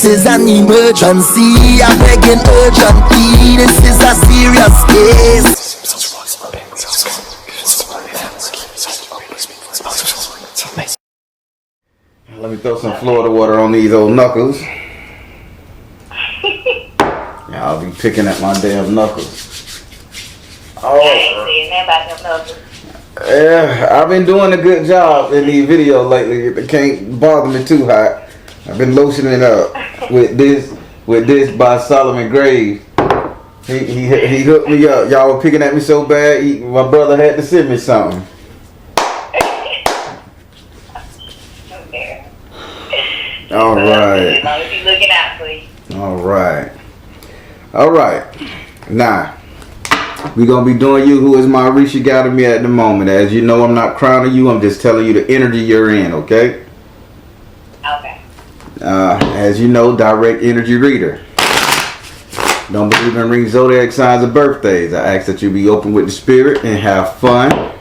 is an emergency. I'm begging urgently. This is a serious case. Let me throw some Florida water on these old knuckles. Yeah, I'll be picking at my damn knuckles. Oh. I ain't saying that about them knuckles. Yeah, I've been doing a good job in these videos lately. It can't bother me too hot. I've been lotioning up with this by S.O.LMatters. He hooked me up. Y'all were picking at me so bad. My brother had to send me something. All right. As long as he's looking out for you. All right. All right. Now, we're going to be doing you who is my Risha got me at the moment. As you know, I'm not crowning you. I'm just telling you the energy you're in, okay? Okay. As you know, direct energy reader. Don't believe in ring zodiac signs of birthdays. I ask that you be open with the spirit and have fun.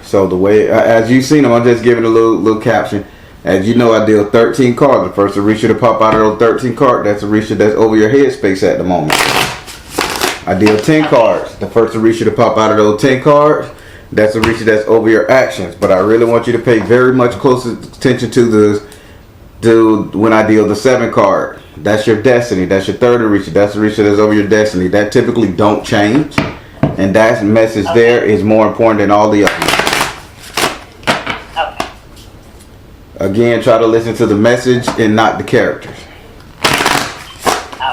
So the way, as you've seen them, I'm just giving a little caption. As you know, I deal 13 cards. The first Orisha to pop out of those 13 cards, that's Orisha that's over your headspace at the moment. I deal 10 cards. The first Orisha to pop out of those 10 cards, that's Orisha that's over your actions. But I really want you to pay very much close attention to when I deal the 7 card. That's your destiny. That's your third Orisha. That's Orisha that's over your destiny. That typically don't change. And that message there is more important than all the others. Again, try to listen to the message and not the characters. Oh,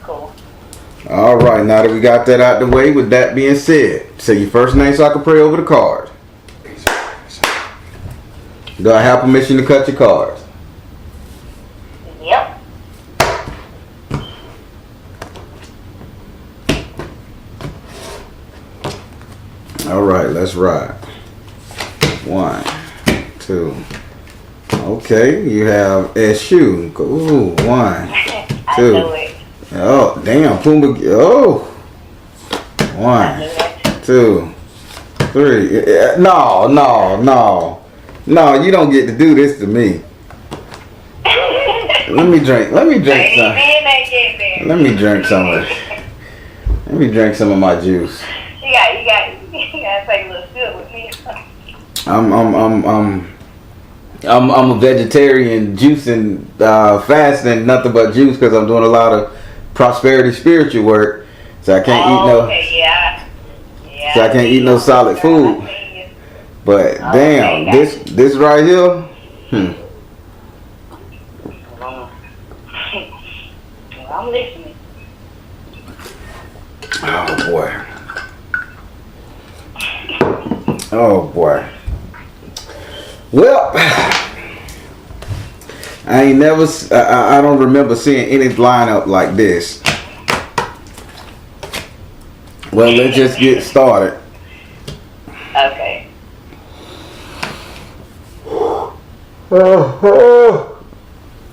cool. All right, now that we got that out the way, with that being said, say your first name so I can pray over the cards. Do I have permission to cut your cards? Yep. All right, let's ride. 1, 2. Okay, you have S.U. Ooh, 1, 2. Oh, damn, Puma. Oh, 1, 2, 3. No, you don't get to do this to me. Let me drink some. Let me drink some of it. Let me drink some of my juice. You gotta take a little sip with me. I'm a vegetarian, juicing, fasting, nothing but juice because I'm doing a lot of prosperity spiritual work. So I can't eat no. Okay, yeah. So I can't eat no solid food. But damn, this right here. I'm listening. Oh boy. Oh boy. Well, I don't remember seeing any lineup like this. Well, let's just get started. Okay.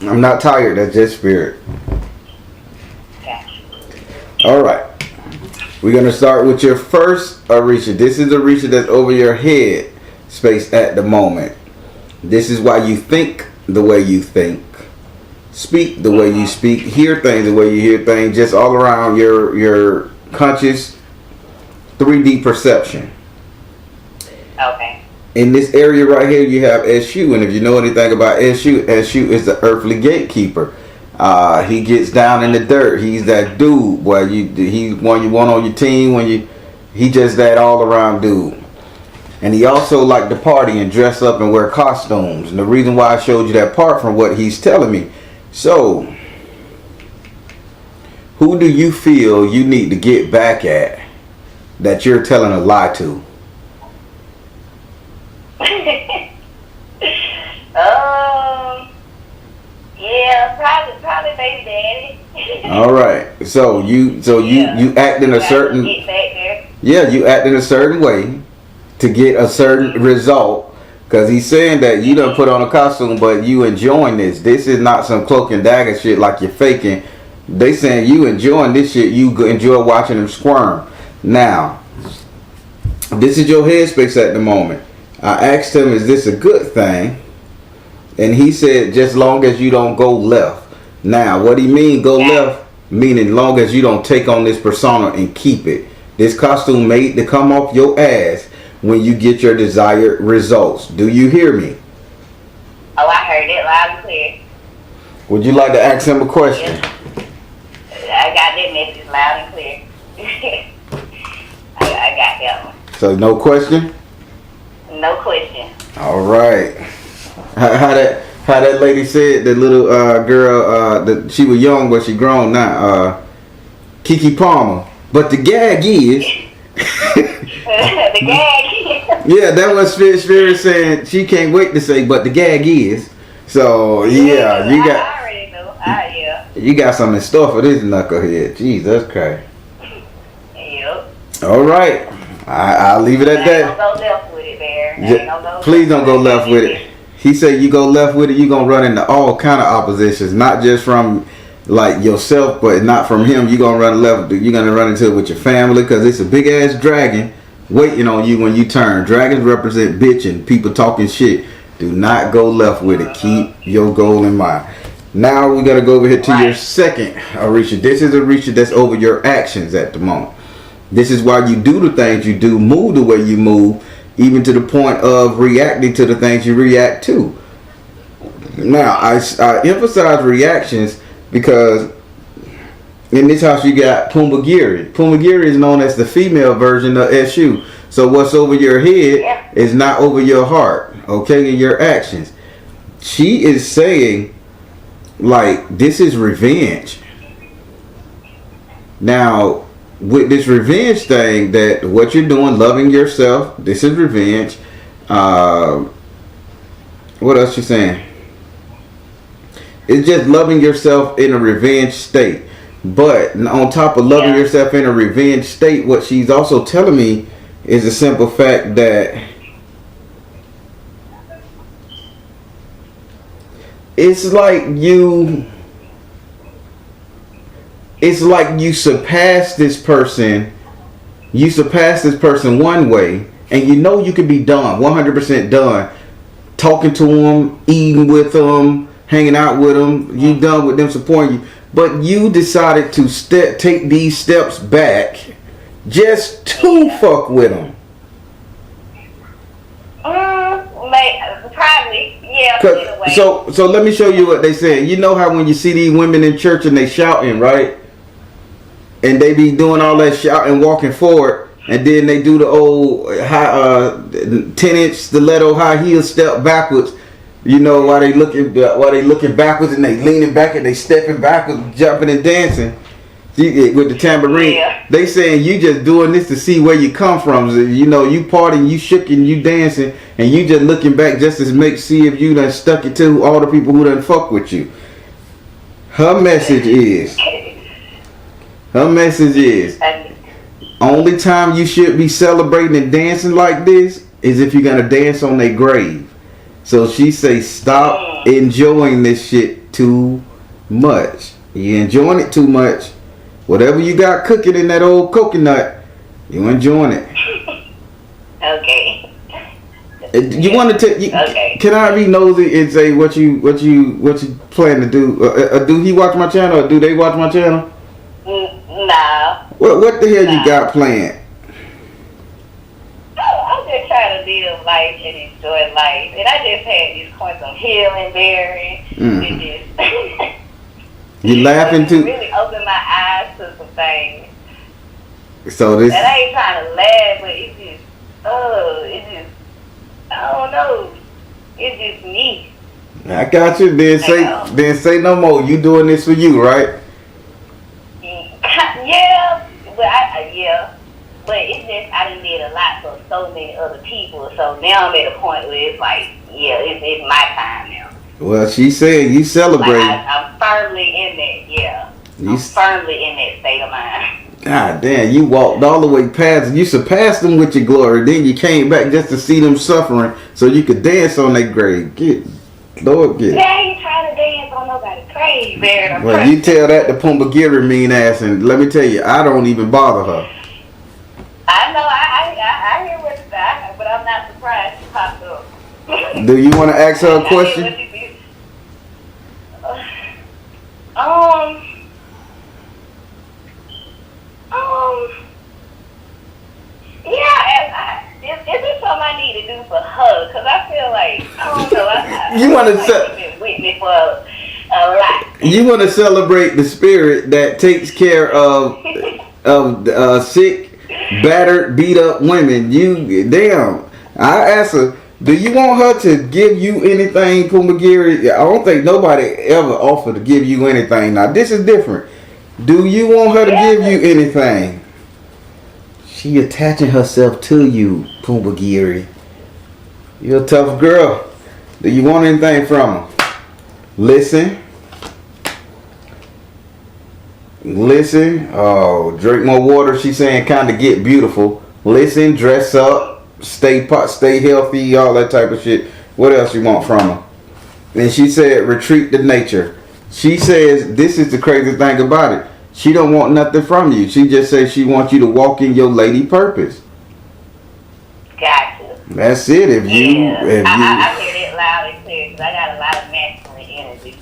I'm not tired, that's just spirit. Okay. All right. We're going to start with your first Orisha. This is the Orisha that's over your head space at the moment. This is why you think the way you think, speak the way you speak, hear things the way you hear things, just all around your conscious 3D perception. Okay. In this area right here, you have S.U. And if you know anything about S.U., S.U. is the earthly gatekeeper. He gets down in the dirt. He's that dude. Boy, he's one you want on your team. He just that all around dude. And he also liked to party and dress up and wear costumes. And the reason why I showed you that part from what he's telling me. So, who do you feel you need to get back at that you're telling a lie to? Yeah, probably baby daddy. All right. So you act in a certain. Get back there. Yeah, you act in a certain way to get a certain result, because he's saying that you done put on a costume, but you enjoying this. This is not some cloak and dagger shit like you're faking. They saying you enjoying this shit. You enjoy watching them squirm. Now, this is your headspace at the moment. I asked him, is this a good thing? And he said, just long as you don't go left. Now, what he mean go left? Meaning long as you don't take on this persona and keep it. This costume made to come off your ass when you get your desired results. Do you hear me? Oh, I heard it loud and clear. Would you like to ask him a question? Yeah. I got that message loud and clear. I got that one. So no question? No question. All right. How that lady said, the little girl, that she was young but she grown now, Kiki Palmer. But the gag is The gag. yeah, that was Spirit saying she can't wait to say, but the gag is. So yeah, you got. I already know. Yeah. You got something in store for this knucklehead. Jesus Christ. Yep. All right, I'll leave it at that. Ain't gonna go left with it, Bear. Please don't go left with it. He said you go left with it, you gonna run into all kind of oppositions, not just from like yourself, but not from him. You gonna run left. You're gonna run into it with your family because it's a big ass dragon waiting on you when you turn. Dragons represent bitching, people talking shit. Do not go left with it. Keep your goal in mind. Now we gotta go over here to your second Arisha. This is Arisha that's over your actions at the moment. This is why you do the things you do, move the way you move, even to the point of reacting to the things you react to. Now, I emphasize reactions because in this house you got Pumbagiri. Pumbagiri is known as the female version of SU. So what's over your head is not over your heart, okay, and your actions. She is saying, like, this is revenge. Now, with this revenge thing, that what you're doing, loving yourself, this is revenge. What else you saying? It's just loving yourself in a revenge state. But on top of loving yourself in a revenge state, what she's also telling me is the simple fact that it's like you surpass this person. You surpass this person one way, and you know you can be done, 100% done. Talking to them, eating with them, hanging out with them. You done with them supporting you, but you decided to take these steps back just to fuck with them. Probably, yeah. So let me show you what they say. You know how when you see these women in church and they shouting, right? And they be doing all that shouting, walking forward, and then they do the old high 10-inch stiletto high heel step backwards. You know, while they looking backwards and they leaning back and they stepping backwards, jumping and dancing with the tambourine. Yeah. They saying you just doing this to see where you come from. You know, you partying, you shooking, you dancing, and you just looking back just to see if you done stuck it to all the people who done fuck with you. Her message is, only time you should be celebrating and dancing like this is if you're gonna dance on their grave. So she say, stop enjoying this shit too much. You enjoying it too much. Whatever you got cooking in that old coconut, you enjoying it. Okay. You want to take? Okay. Can I be nosy and say what you plan to do? Do he watch my channel, or do they watch my channel? No. What the hell you got planned? I'm just trying to live life and enjoy life, and I just had this quantum healing, Barry. It just you laughing too? Really opened my eyes to some things. So this. And I ain't trying to laugh, but it's just, I don't know. It's just me. I got you. Then say no more. You doing this for you, right? Yeah, but it's just I done did a lot for so many other people. So now I'm at a point where it's like, it's my time now. Well, she said you celebrate. Like I'm firmly in that. I'm firmly in that state of mind. God damn, you walked all the way past. You surpassed them with your glory. Then you came back just to see them suffering, so you could dance on their grave. Lord, get it. I ain't trying to dance on nobody's grave, man. Well, you tell that to Pumbagiri mean ass, and let me tell you, I don't even bother her. I know, I hear what you say, but I'm not surprised she popped up. Do you want to ask her a question? You want to been with me for a lot. You want to celebrate the spirit that takes care of sick, battered, beat up women. I asked her, do you want her to give you anything, Pumagiri? I don't think nobody ever offered to give you anything. Now this is different. Do you want her to give you anything? She attaching herself to you, Pumagiri. You're a tough girl. Do you want anything from her? Listen. Oh, drink more water. She's saying kind of get beautiful. Listen, dress up, stay healthy, all that type of shit. What else you want from her? And she said retreat to nature. She says this is the crazy thing about it. She don't want nothing from you. She just says she wants you to walk in your lady purpose. Gotcha. That's it. I hear it loud and clear because I got a lot of masculine energy.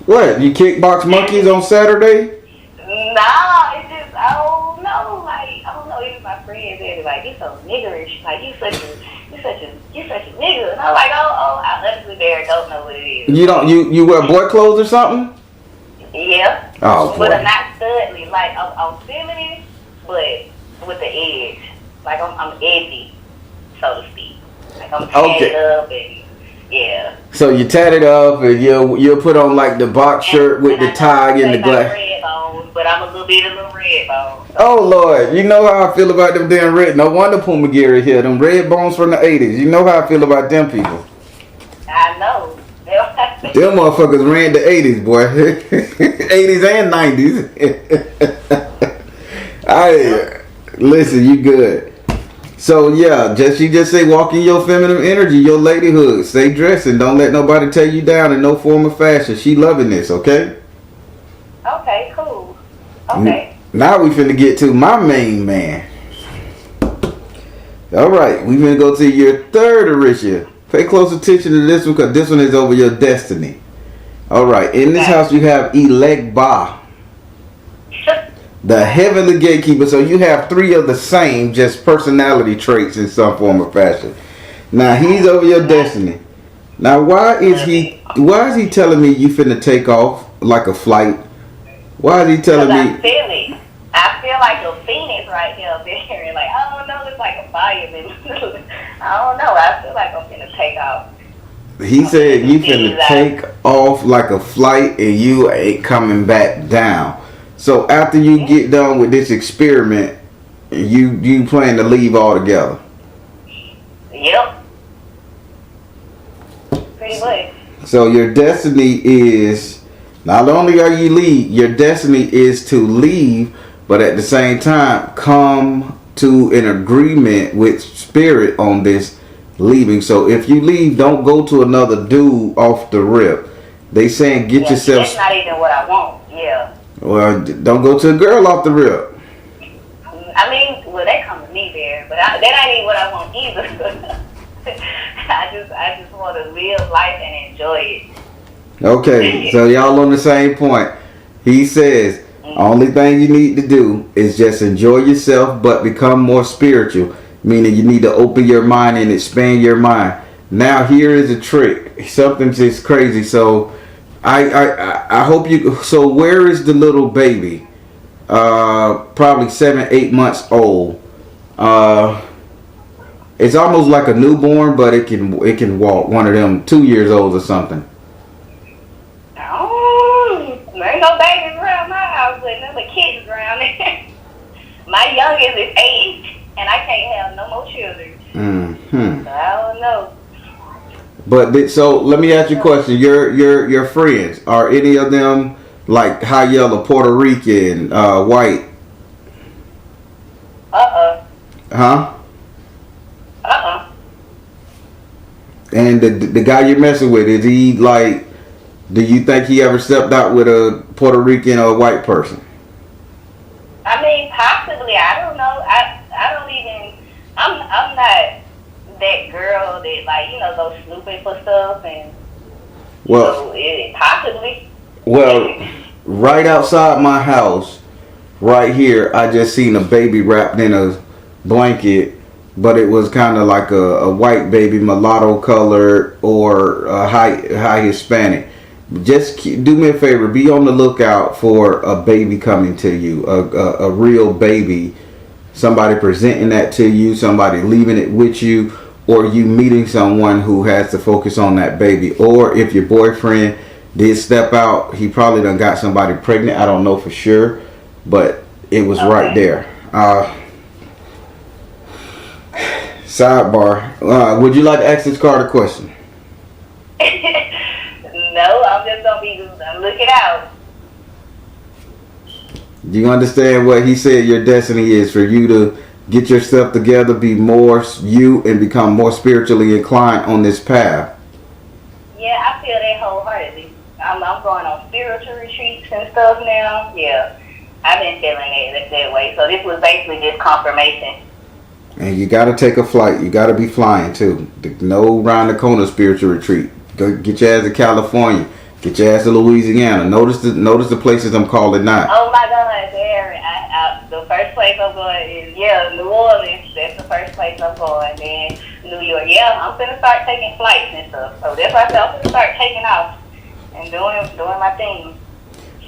What? You kickbox monkeys on Saturday? Nah, it's just I don't know. Like I don't know. Even my friends, they're like, "You so niggerish. Like you such a nigger." And I'm like, "Oh, I honestly don't know what it is." You wear boy clothes or something? Yeah. Oh boy. But I'm not studly. Like I'm feminine, but with the edge. Like I'm edgy, so to speak. Like I'm tatted up and yeah. So you tatted up and you'll put on like the box shirt with the tie and the glass. Red bones, but I'm a little red bones. Oh Lord, you know how I feel about them damn red. No wonder Pumagiri here. Them red bones from the 80s. You know how I feel about them people. I know. Them motherfuckers ran the 80s, boy. 80s and 90s. Listen, you good. So yeah, she just say walk in your feminine energy, your ladyhood. Stay dressing. Don't let nobody tear you down in no form of fashion. She loving this, okay? Okay, cool. Okay. Now we finna get to my main man. Alright, we finna go to your third Orisha. Pay close attention to this one because this one is over your destiny. Alright, in this house you have Elegba, the heavenly gatekeeper. So you have three of the same, just personality traits in some form of fashion. Now he's over your destiny. Now why is he telling me you finna take off like a flight? Why is he telling me? I feel like a phoenix right here, there. Like I don't know, it's like a fireman. I don't know. I feel like I'm finna take off. He said you finna take off like a flight and you ain't coming back down. So after you get done with this experiment, you plan to leave altogether. Yep. Pretty much. So your destiny is not only are you leave, your destiny is to leave, but at the same time come to an agreement with spirit on this leaving. So if you leave, don't go to another dude off the rip. They saying get yourself. That's not even what I want. Yeah. Well, don't go to a girl off the rip. I mean, well, they come to me there, but that ain't even what I want either. I just want to live life and enjoy it. Okay, so y'all on the same point. He says, only thing you need to do is just enjoy yourself, but become more spiritual. Meaning you need to open your mind and expand your mind. Now here is a trick. Something just crazy. So I hope you. So where is the little baby? Probably 7-8 months old. It's almost like a newborn, but it can walk. One of them 2 years old or something. Oh, there ain't no babies around my house, but there's the kids around there. My youngest is 8, and I can't have no more children. Mm-hmm. So I don't know. But so let me ask you a question. Your friends, are any of them like high yellow, Puerto Rican, white? Huh? And the guy you're messing with, is he like? Do you think he ever stepped out with a Puerto Rican or a white person? I mean, possibly. I don't know. I don't even. I'm not that girl that goes snooping for stuff and. Well, possibly. Well, right outside my house, right here, I just seen a baby wrapped in a blanket but it was kind of like a white baby, mulatto colored, or high Hispanic. Just do me a favor, be on the lookout for a baby coming to you, a real baby, somebody presenting that to you, somebody leaving it with you, or you meeting someone who has to focus on that baby. Or if your boyfriend did step out, he probably done got somebody pregnant. I don't know for sure, but it was right there. Sidebar, would you like to ask this card a question? No, I'm just gonna be looking out. Do you understand what he said your destiny is? For you to get yourself together, be more you, and become more spiritually inclined on this path. Yeah, I feel that wholeheartedly. I'm going on spiritual retreats and stuff now. Yeah, I've been feeling it that way. So this was basically just confirmation. And you got to take a flight. You got to be flying too. No round the corner spiritual retreat. Go get your ass to California. Get your ass to Louisiana. Notice the places I'm calling now. Oh my God, there! The first place I'm going is New Orleans. That's the first place I'm going. Then New York. Yeah, I'm gonna start taking flights and stuff. So that's why I said I'm gonna start taking off and doing my thing.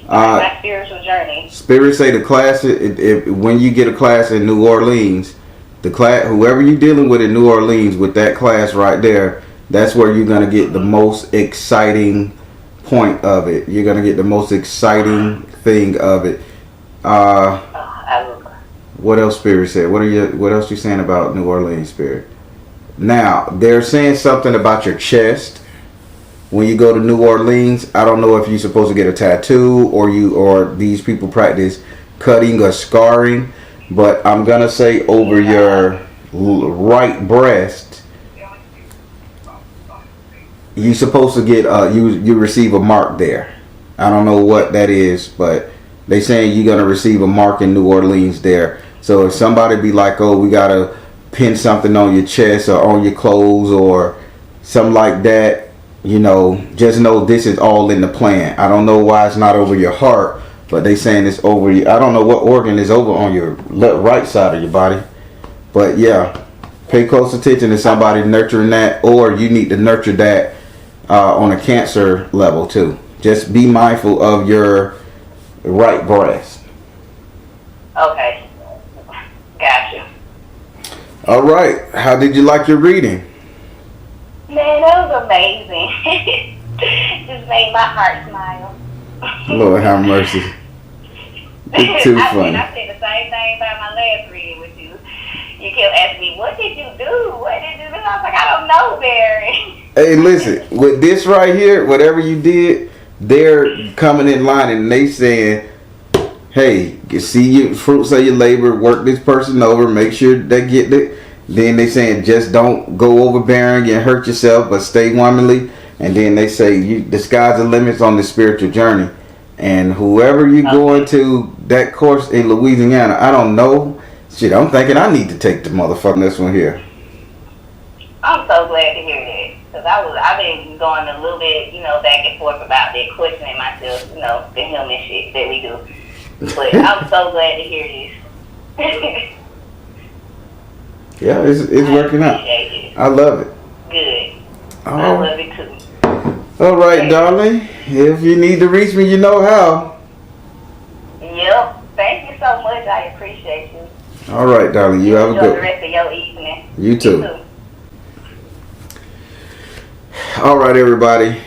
My spiritual journey. Spirit say the class. When you get a class in New Orleans, the class, whoever you're dealing with in New Orleans, with that class right there, that's where you're gonna get the most exciting point of it. You're gonna get the most exciting thing of it. What else Spirit said? What else you saying about New Orleans, Spirit? Now they're saying something about your chest when you go to New Orleans. I don't know if you're supposed to get a tattoo or these people practice cutting or scarring, but I'm gonna say over your right breast, you're supposed to get you receive a mark there. I don't know what that is, but they saying you're gonna receive a mark in New Orleans there. So if somebody be like, oh, we gotta pin something on your chest or on your clothes or something like that, just know this is all in the plan. I don't know why it's not over your heart, but they saying it's over. I don't know what organ is over on your right side of your body, but yeah, pay close attention to somebody nurturing that, or you need to nurture that on a cancer level too. Just be mindful of your right breast. Okay. Gotcha. All right. How did you like your reading? Man, that was amazing. Just made my heart smile. Lord have mercy. It's too funny. I said the same thing about my last reading with you. You kept asking me, what did you do? What did you do? I was like, I don't know, Barry. Hey, listen. With this right here, whatever you did, they're coming in line and they saying, hey, you see your fruits of your labor, work this person over, make sure they get it. Then they saying just don't go overbearing and hurt yourself, but stay womanly. And then they say the sky's the limits on the spiritual journey. And whoever you going to that course in Louisiana, I don't know. Shit, I'm thinking I need to take the motherfucking this one here. I'm so glad to hear that. Because I've been going a little bit, back and forth about that, questioning myself, the human shit that we do. But I'm so glad to hear this. Yeah, it's working out. It. I love it. Good. Oh. I love it too. All right, darling. If you need to reach me, you know how. Yep. Thank you so much. I appreciate you. All right, darling. You have a good the rest of your evening. You too. All right, everybody.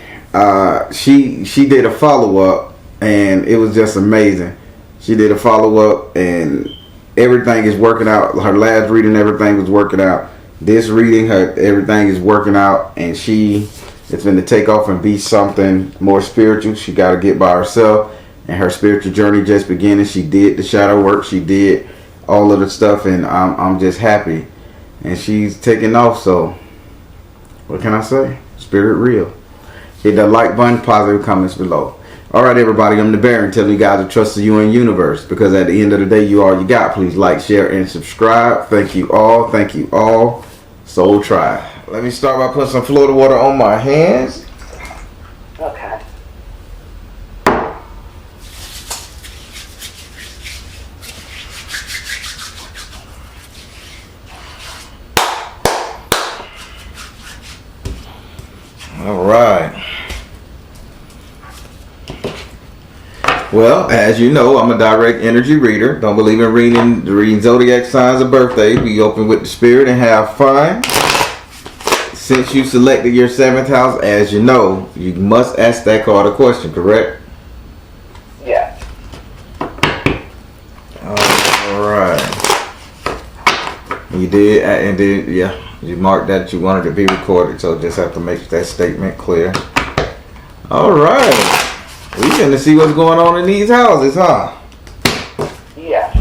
She did a follow-up, and it was just amazing. She did a follow-up, and everything is working out. Her last reading, everything was working out. This reading, everything is working out, and it's been to take off and be something more spiritual. She got to get by herself, and her spiritual journey just beginning. She did the shadow work. She did all of the stuff, and I'm just happy. And she's taking off, so what can I say? Spirit real. Hit that like button, positive comments below. All right, everybody, I'm the Baron telling you guys to trust the UN universe, because at the end of the day, you all you got. Please like, share, and subscribe. Thank you all. Thank you all. Soul Tribe. Let me start by putting some Florida water on my hands. Okay. Well, as you know, I'm a direct energy reader. Don't believe in reading zodiac signs of birthdays. We open with the spirit and have fun. Since you selected your 7th house, as you know, you must ask that card a question, correct? Yeah. Alright. You did, and then, yeah, you marked that you wanted to be recorded, so just have to make that statement clear. Alright. We gonna see what's going on in these houses, huh? Yeah.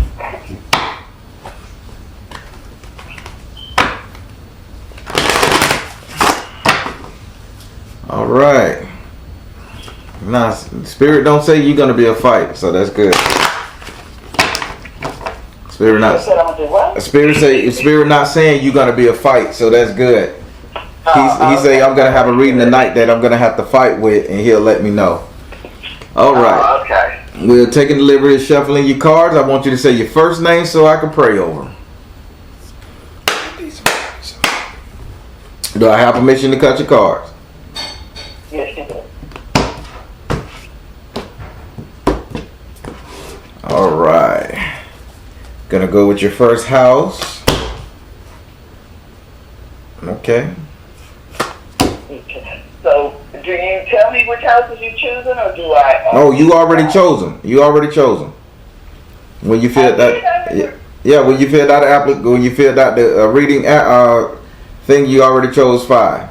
All right. Nah, spirit don't say you're gonna be a fight, so that's good. Spirit not. Spirit not saying you're gonna be a fight, so that's good. He say I'm gonna have a reading tonight that I'm gonna have to fight with, and he'll let me know. All right. Okay. We're taking the liberty of shuffling your cards. I want you to say your first name so I can pray over them. Do I have permission to cut your cards? Yes, you do. All right. Gonna go with your first house. Okay. Okay. So, do you tell me which houses you're choosing, or do I? Oh, you already chose them. You already chose them. When you filled that, yeah. When you filled out the reading thing, you already chose 5.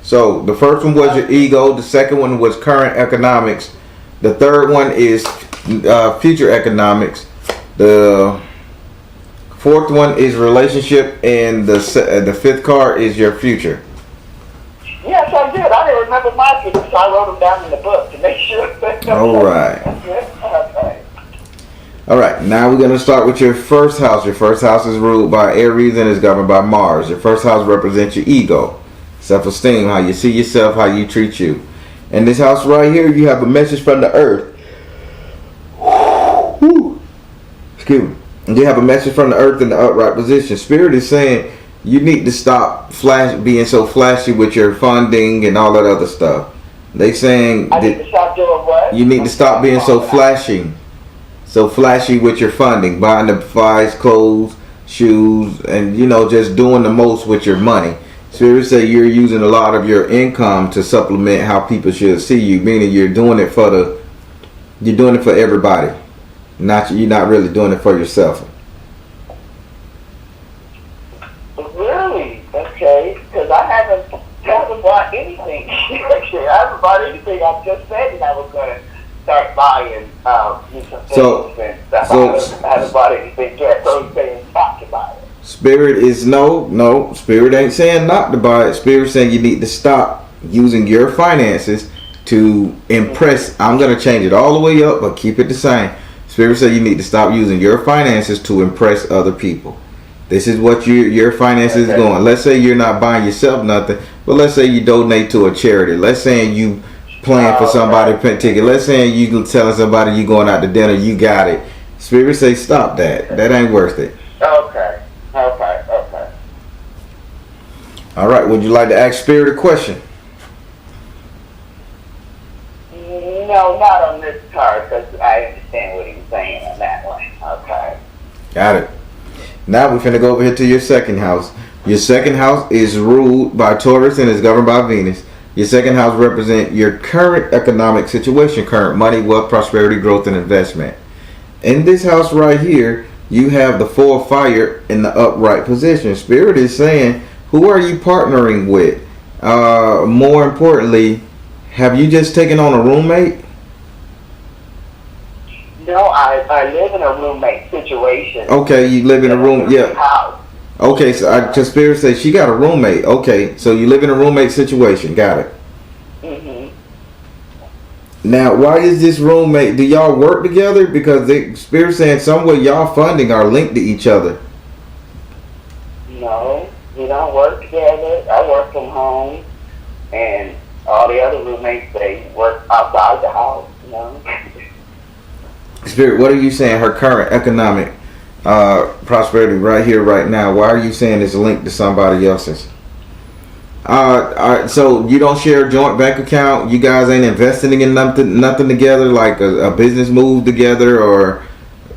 So the first one was your ego. The second one was current economics. The third one is future economics. The fourth one is relationship, and the 5th card is your future. Yes, I did. I didn't remember my figures, so I wrote them down in the book to make sure. All right. Okay. All right. Now we're gonna start with your first house. Your first house is ruled by Aries and is governed by Mars. Your first house represents your ego, self-esteem, how you see yourself, how you treat you. In this house right here, you have a message from the earth. Excuse me. You have a message from the earth in the upright position. Spirit is saying you need to stop being so flashy with your funding and all that other stuff. They saying I need to stop doing what? you need to stop being so flashy with your funding, buying the flies, clothes, shoes, and just doing the most with your money. Spirit say you're using a lot of your income to supplement how people should see you, meaning you're doing it for everybody. You're not really doing it for yourself. Really? Okay. Because I haven't bought anything. Actually, I haven't bought anything. I just said that I was going to start buying some things and stuff. I haven't bought anything yet. So he's saying not to buy it. Spirit is no. Spirit ain't saying not to buy it. Spirit saying you need to stop using your finances to impress. I'm going to change it all the way up, but keep it the same. Spirit said you need to stop using your finances to impress other people. This is what your finances is going. Let's say you're not buying yourself nothing, but let's say you donate to a charity. Let's say you playing for somebody ticket. Let's say you telling somebody you going out to dinner, you got it. Spirit say stop that. That ain't worth it. Okay. All right. Would you like to ask Spirit a question? No, not on this card, because I understand what he's saying on that one. Okay. Got it. Now we're finna go over here to your second house. Your second house is ruled by Taurus and is governed by Venus. Your second house represents your current economic situation, current money, wealth, prosperity, growth, and investment. In this house right here, you have the 4 of fire in the upright position. Spirit is saying, who are you partnering with? More importantly, have you just taken on a roommate? No, I live in a roommate situation. Okay, you live in a room, yeah. House. Okay, so Spirit says she got a roommate. Okay, so you live in a roommate situation. Got it. Now, why is this roommate? Do y'all work together? Because the Spirit saying somewhere y'all funding are linked to each other. No, we don't work together. I work from home, and all the other roommates, they work outside the house. Spirit, what are you saying? Her current economic prosperity right here, right now. Why are you saying it's linked to somebody else's? So you don't share a joint bank account? You guys ain't investing in nothing together, like a business move together or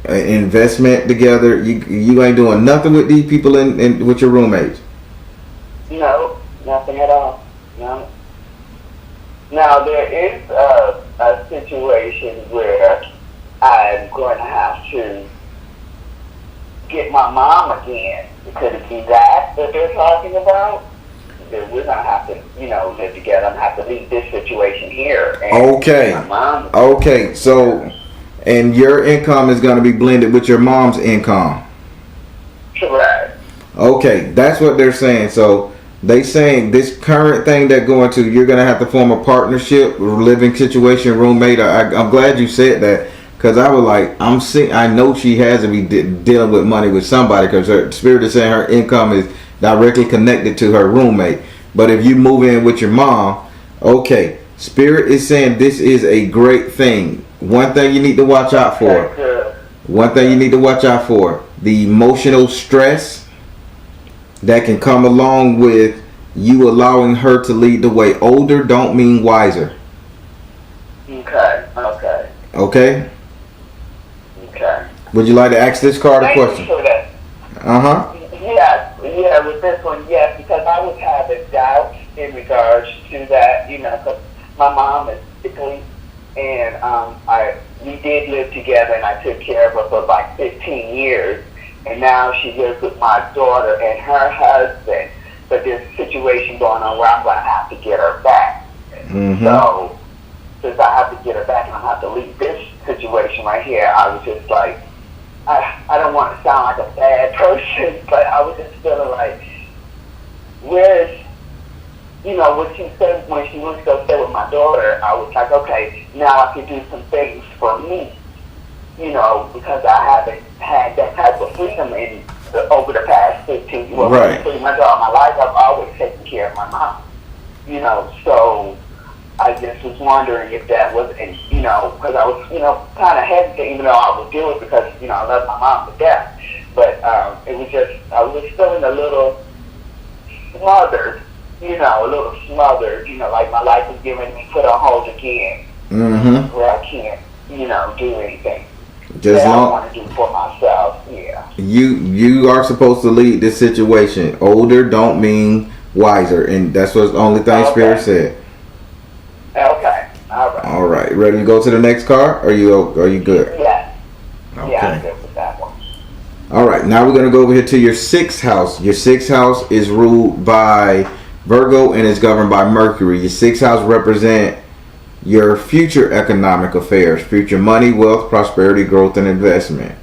an investment together? You ain't doing nothing with these people in with your roommates? No, nothing at all. No. Now there is a situation where I'm going to have to get my mom again. Could it be that they're talking about? That we're gonna have to, live together. I'm gonna have to leave this situation here. And Okay. my mom. Okay. So, and your income is gonna be blended with your mom's income. Correct. Okay, that's what they're saying. So they saying this current thing that going to, you're gonna have to form a partnership, living situation, roommate. I'm glad you said that. Cause I was like, I know she has to be dealing with money with somebody. Cause her spirit is saying her income is directly connected to her roommate. But if you move in with your mom, okay, spirit is saying this is a great thing. One thing you need to watch out for. One thing you need to watch out for: the emotional stress that can come along with you allowing her to lead the way. Older don't mean wiser. Okay. Okay. Okay. Would you like to ask this card a question? Thank you for that. Yeah, with this one, yes, because I was having doubts in regards to that, because my mom is sickly, and we did live together, and I took care of her for like 15 years, and now she lives with my daughter and her husband, but there's a situation going on where I'm going to have to get her back. Mm-hmm. So, since I have to get her back and I have to leave this situation right here, I was just like, I don't want to sound like a bad person, but I was just feeling like, where's, what she said when she went to go stay with my daughter, I was like, okay, now I can do some things for me, because I haven't had that type of freedom over the past 15 years. Right. Pretty much all my life, I've always taken care of my mom, so I just was wondering if that was, because I was, kind of hesitant, even though I would do it because, I love my mom to death. But it was just, I was feeling a little smothered, like my life was getting me put on hold again. Mm-hmm. Where I can't, do anything Just that I long. want to do for myself, yeah. You are supposed to lead this situation. Older don't mean wiser, and that's what's the only thing Spirit said. Okay. All right. All right. Ready to go to the next card? Are you good? Yeah. Okay. Yeah, I'm good with that one. All right. Now we're gonna go over here to your 6th house. Your 6th house is ruled by Virgo and is governed by Mercury. Your 6th house represent your future economic affairs, future money, wealth, prosperity, growth, and investment.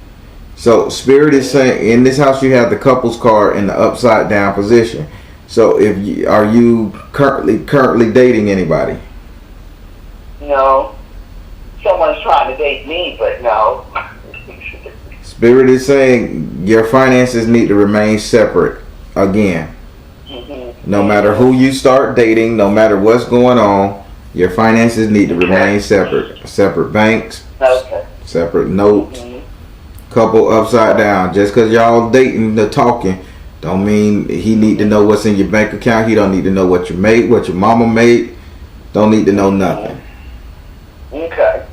So Spirit is saying in this house you have the couples card in the upside down position. So are you currently dating anybody? No. Someone's trying to date me, but no. Spirit is saying your finances need to remain separate again. Mm-hmm. No matter who you start dating, no matter what's going on, your finances need to remain separate. Separate banks, separate notes, couple upside down. Just because y'all dating, the talking, don't mean he need to know what's in your bank account. He don't need to know what you made, what your mama made. Don't need to know nothing. Okay.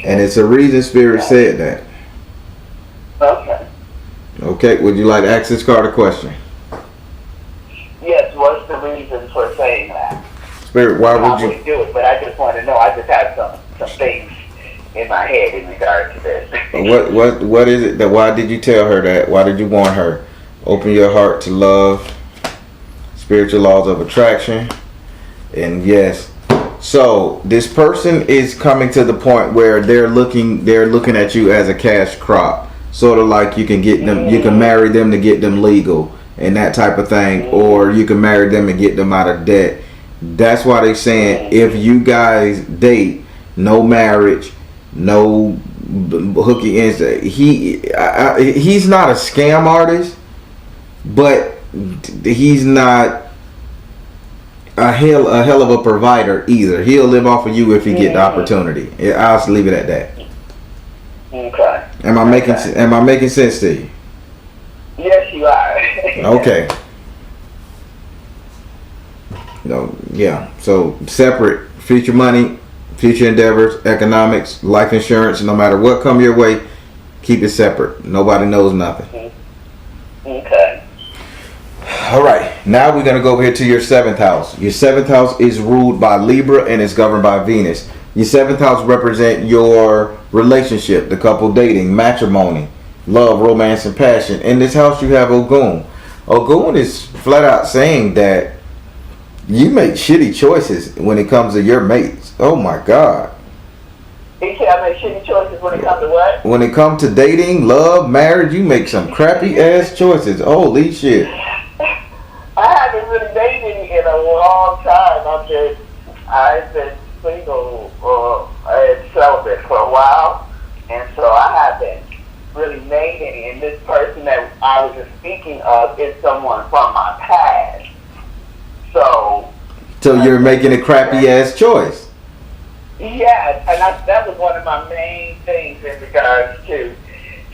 And it's a reason Spirit said that. Okay. Okay, would you like to ask this card a question? Yes, what's the reason for saying that? Spirit, why would I you? wouldn't do it, but I just want to know. I just have some things in my head in regard to this. What is it that? Why did you tell her that? Why did you want her? Open your heart to love, spiritual laws of attraction, and yes. So this person is coming to the point where they're looking at you as a cash crop, sort of like you can get them, you can marry them to get them legal and that type of thing, or you can marry them and get them out of debt. That's why they're saying if you guys date, no marriage, no hooky ends. He's not a scam artist, but he's not a hell of a provider either. He'll live off of you if he get the opportunity. I'll just leave it at that. Okay. Am I making sense to you? Yes, you are. Okay. No, yeah. So separate future money, future endeavors, economics, life insurance. No matter what come your way, keep it separate. Nobody knows nothing. Okay. All right. Now we're gonna go over here to your 7th house. Your 7th house is ruled by Libra and is governed by Venus. Your 7th house represent your relationship, the couple dating, matrimony, love, romance, and passion. In this house, you have Ogun. Ogun is flat out saying that you make shitty choices when it comes to your mates. Oh my God. He said I make shitty choices when it comes to what? When it comes to dating, love, marriage, you make some crappy ass choices. Holy shit. I haven't really dated in a long time. I've been single and celibate for a while, and so I haven't really made any. And this person that I was just speaking of is someone from my past. So you're making a crappy ass choice. Yeah, and that was one of my main things in regards to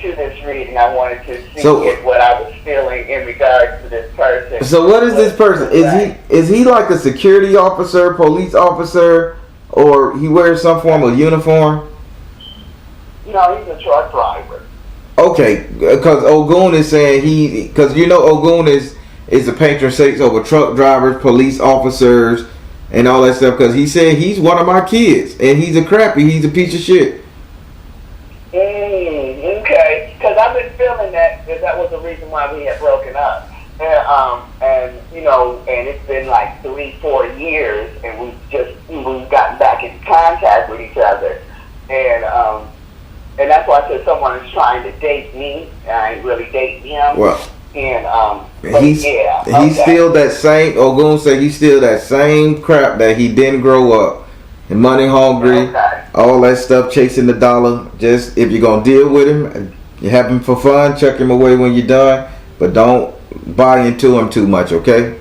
this reading. I wanted to see what I was feeling in regards to this person. So what is this person? Is he like a security officer, police officer, or he wears some form of uniform? No, he's a truck driver. Okay, because Ogun is saying because Ogun is a patron saint over truck drivers, police officers, and all that stuff. Because he said he's one of my kids, and he's a piece of shit. Okay, because I've been feeling that was the reason why we had broken up, and it's been like 3-4 years, and we've gotten back in contact with each other, and that's why I said someone is trying to date me, and I ain't really dating him. Well, and he's still that same. Ogun said he's still that same crap that he didn't grow up, and money hungry, all that stuff, chasing the dollar. Just if you're gonna deal with him, you have him for fun, chuck him away when you're done, but don't buy into him too much, okay?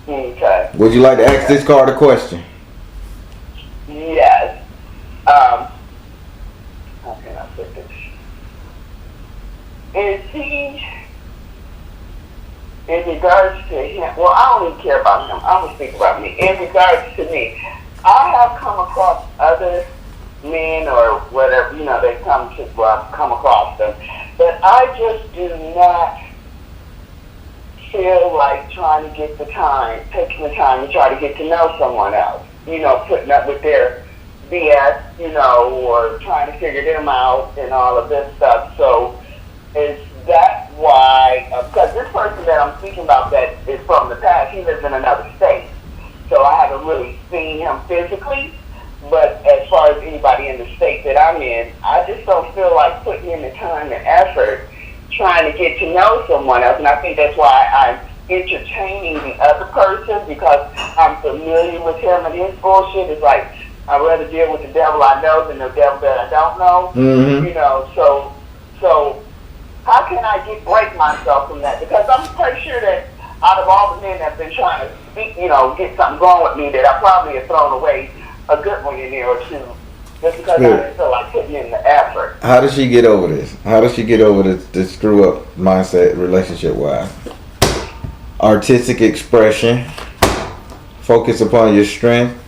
Okay. Would you like to ask this card a question? Yes. How can I put this? Is he, in regards to him, well, I don't even care about him. I'm going to speak about me. In regards to me, I have come across other men or whatever, they come across them, but I just do not feel like trying to get taking the time to try to get to know someone else, putting up with their BS, or trying to figure them out and all of this stuff. So is that why, because this person that I'm speaking about that is from the past, he lives in another state. So I haven't really seen him physically, but as far as anybody in the state that I'm in, I just don't feel like putting in the time and effort trying to get to know someone else. And I think that's why I'm entertaining the other person, because I'm familiar with him and his bullshit. It's like, I'd rather deal with the devil I know than the devil that I don't know. Mm-hmm. So how can I break myself from that? Because I'm pretty sure that out of all the men that have been trying to speak, get something going with me, that I probably have thrown away a good one in there or two, just because I didn't feel like putting in the effort. How does she get over this? How does she get over this screw up mindset, relationship wise? Artistic expression, focus upon your strength,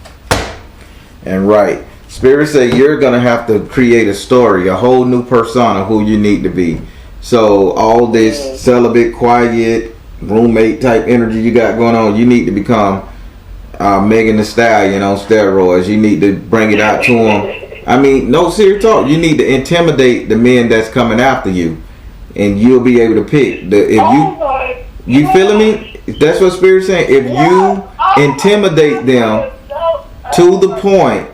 and right. Spirit say you're gonna have to create a story, a whole new persona who you need to be. So all this celibate, quiet, roommate type energy you got going on, you need to become Megan Thee Stallion on steroids. You need to bring it out to them. I mean, no serious talk. You need to intimidate the men that's coming after you, and you'll be able to pick. You feeling me? That's what Spirit's saying. If you intimidate them to the point,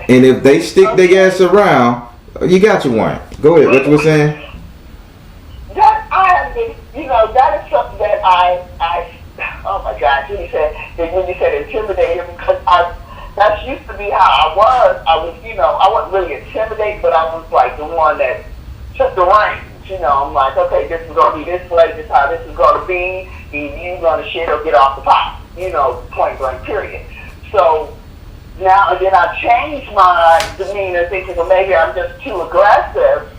and if they stick their ass around, you got your one. Go ahead. What you were saying? That is something that I oh my gosh, when you said intimidate him, because that used to be how I was. I wasn't really intimidated, but I was like the one that took the reins. I'm like, okay, this is going to be this way, this is how this is going to be, and you're going to shit or get off the pot, point blank, period. So now and then I changed my demeanor, thinking, well, maybe I'm just too aggressive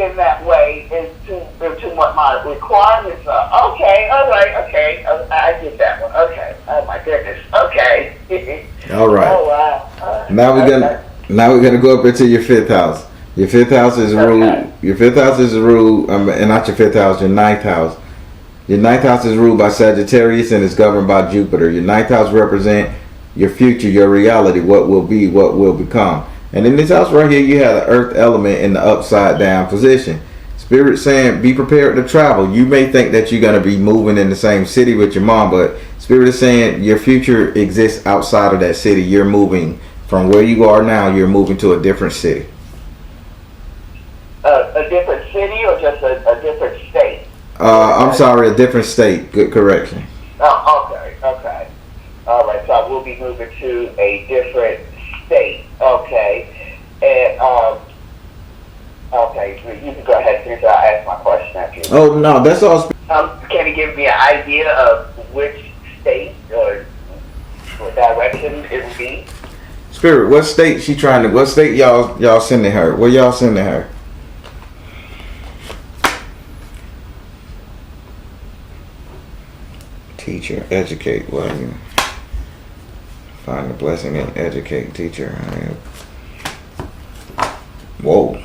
in that way into what my requirements are. Okay, all right, okay, I get that one. Okay, oh my goodness. Okay. All right. Oh wow. Now we're gonna go up into your fifth house. Your fifth house is ruled. Your fifth house is ruled, and not your fifth house. Your ninth house. Your ninth house is ruled by Sagittarius and is governed by Jupiter. Your ninth house represent your future, your reality, what will be, what will become. And in this house right here, you have the earth element in the upside down position. Spirit saying, be prepared to travel. You may think that you're going to be moving in the same city with your mom, but Spirit is saying your future exists outside of that city. You're moving from where you are now, you're moving to a different city. A different city or just a different state? I'm sorry, a different state. Good correction. Oh, okay. All right, so I will be moving to a different state. Okay. And, okay, you can go ahead and I'll ask my question after you. Oh, no, that's all. Can you give me an idea of which state or direction it would be? Spirit, what state she trying to, what state y'all sending her? Where y'all sending her? Teacher, educate. Well, you find the blessing and educate. Teacher. Whoa.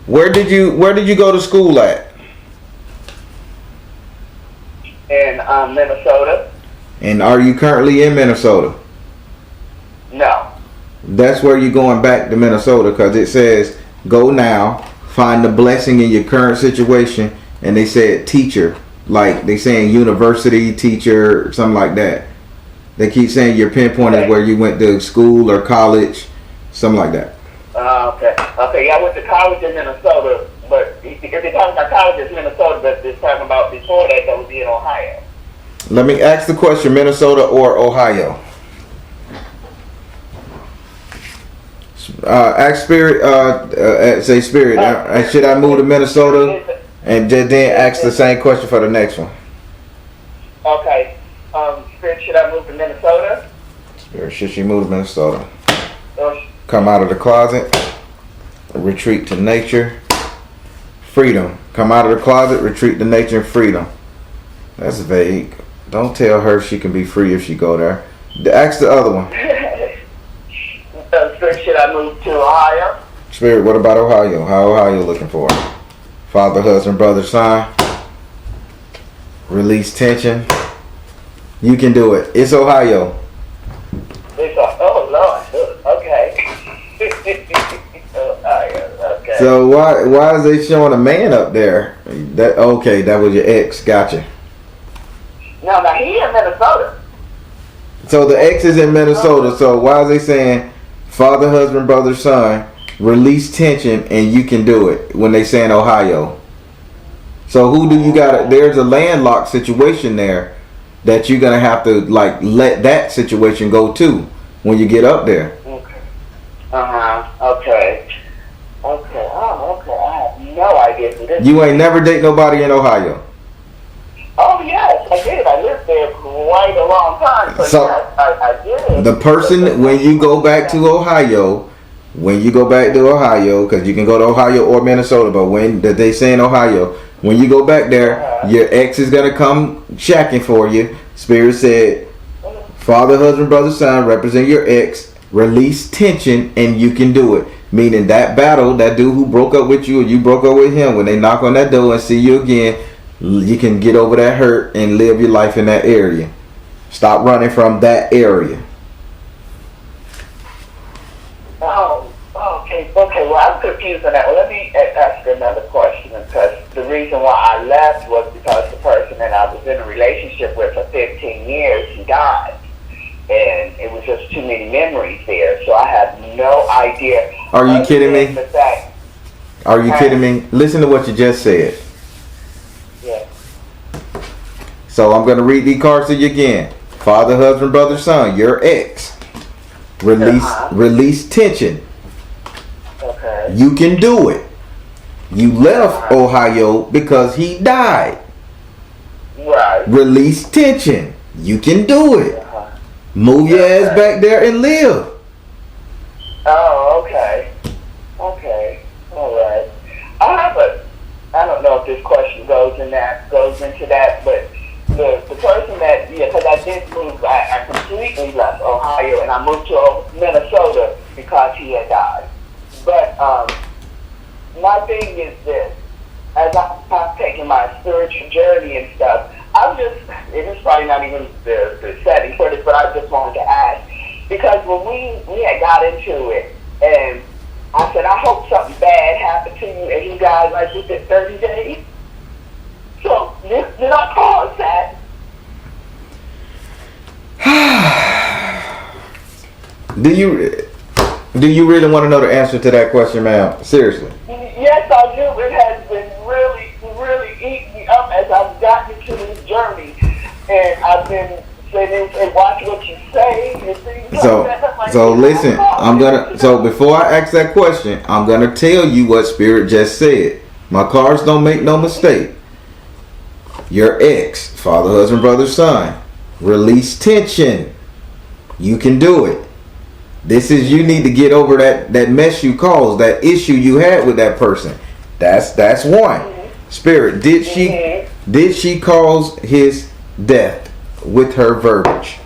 Where did you go to school at? In Minnesota. And are you currently in Minnesota? No. That's where you're going back to Minnesota, because it says go now, find the blessing in your current situation, and they said teacher. Like they saying university, teacher, something like that. They keep saying your pinpoint is where you went to school or college, something like that. Okay. Yeah, I went to college in Minnesota, but if they're talking about college in Minnesota, but they're talking about before that would be in Ohio. Let me ask the question: Minnesota or Ohio? Ask Spirit. Say Spirit. Should I move to Minnesota? And then ask the same question for the next one. Okay. Spirit, should I move to Minnesota? Spirit, should she move to Minnesota? Come out of the closet. Retreat to nature. Freedom. Come out of the closet. Retreat to nature and freedom. That's vague. Don't tell her she can be free if she go there. Ask the other one. Spirit, should I move to Ohio? Spirit, what about Ohio? How Ohio looking for? Father, husband, brother, son. Release tension. You can do it. It's Ohio. Oh Lord. Okay. Ohio. Okay. So why is they showing a man up there? That was your ex. Gotcha. No, now he in Minnesota. So the ex is in Minnesota. So why is they saying father, husband, brother, son? Release tension and you can do it when they say in Ohio. So who do you got? There's a landlocked situation there that you're gonna have to let that situation go too when you get up there. Okay. Okay. Oh, okay. I have no idea. You ain't never date nobody in Ohio. Oh yes, I did. I lived there quite a long time. So yes, I did. The person when you go back to Ohio. When you go back to Ohio, because you can go to Ohio or Minnesota, but when they say in Ohio, when you go back there, your ex is going to come checking for you. Spirit said, father, husband, brother, son, represent your ex, release tension, and you can do it. Meaning that battle, that dude who broke up with you or you broke up with him, when they knock on that door and see you again, you can get over that hurt and live your life in that area. Stop running from that area. Oh, okay. Well, I'm confused on that. Well, let me ask another question, because the reason why I left was because the person that I was in a relationship with for 15 years, he died. And it was just too many memories there, so I have no idea. Are you kidding me? Are you kidding me? Listen to what you just said. Yeah. So I'm going to read these cards to you again. Father, husband, brother, son, your ex. Release tension. Okay. You can do it. You left Ohio because he died. Right. Release tension. You can do it. Move your ass back there and live. Oh, okay. Okay. All right. if this question goes into that, but the person that, because I did move, I completely left Ohio and I moved to Minnesota because he had died. But my thing is this, as I'm taking my spiritual journey and stuff, I'm just, it is probably not even the setting for this, but I just wanted to ask, because when we had got into it, and I said, I hope something bad happened to you, and you guys like this in 30 days. So, did I cause that? Do you really want to know the answer to that question, ma'am? Seriously? Yes, I do. It has been really, really eating me up as I've gotten into this journey, and I've been sitting and watching what you say and things like that. So listen, so before I ask that question, I'm gonna tell you what Spirit just said. My cards don't make no mistake. Your ex, father, husband, brother, son, release tension. You can do it. This is, you need to get over that mess you caused, that issue you had with that person. That's one. Spirit, did she cause his death with her verbiage?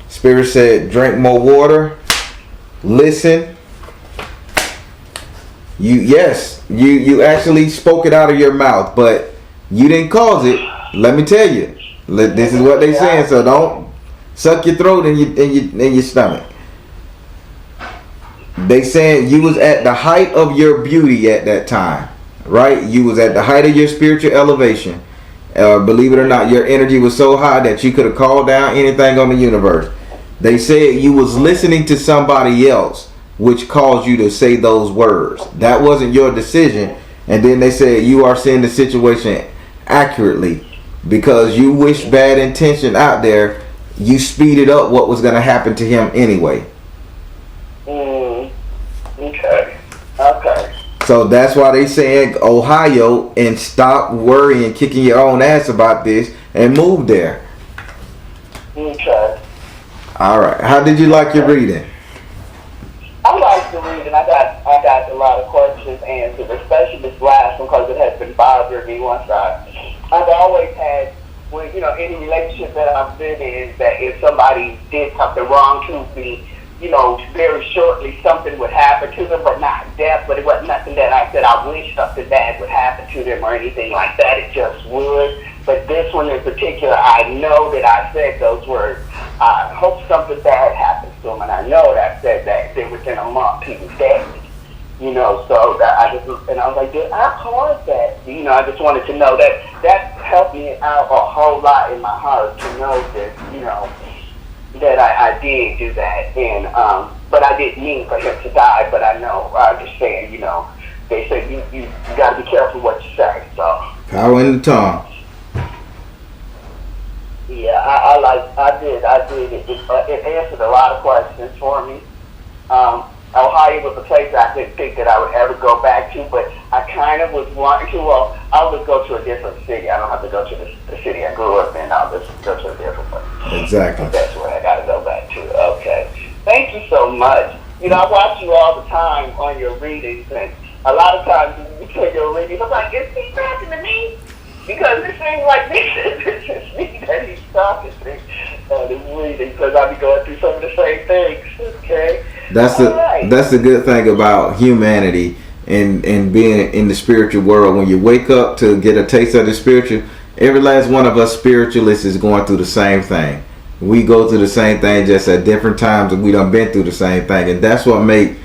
Spirit said, drink more water, listen. You actually spoke it out of your mouth, but you didn't cause it. Let me tell you, this is what they saying. So don't suck your throat and your stomach. They saying you was at the height of your beauty at that time, right? You was at the height of your spiritual elevation. Believe it or not, your energy was so high that you could have called down anything on the universe. They said you was listening to somebody else, which caused you to say those words. That wasn't your decision. And then they said you are seeing the situation accurately because you wish bad intention out there. You speeded up what was going to happen to him anyway. Okay. So that's why they saying Ohio, and stop worrying, kicking your own ass about this, and move there. Okay. All right. How did you like your reading? I like the reading. I got a lot of questions answered, especially this last one because it has been bothering me. I've always had, any relationship that I've been in, that if somebody did something wrong to me, very shortly something would happen to them, but not death. But it wasn't nothing that I said I wish something bad would happen to them or anything like that. It just would. But this one in particular, I know that I said those words. I hope something bad happens to him, and I know that I said that. Then within a month, he was dead. So that I was like, did I cause that? I just wanted to know that helped me out a whole lot in my heart to know that, that I did do that, and but I didn't mean for him to die. But I understand. They say you got to be careful what you say. So power in the tongue. Yeah, I did. It answered a lot of questions for me. Ohio was a place I didn't think that I would ever go back to, but I kind of was wanting to. Well, I'll just go to a different city. I don't have to go to the city I grew up in. I'll just go to a different place. Exactly. That's where I got to go back to. Okay. Thank you so much. I watch you all the time on your readings, and a lot of times when you say your readings, I'm like, is he talking to me? Because it seems like this is me that he's talking to this reading, because I be going through some of the same things. Okay. That's the good thing about humanity and being in the spiritual world. When you wake up to get a taste of the spiritual, every last one of us spiritualists is going through the same thing. We go through the same thing just at different times, and we done been through the same thing. And that's what make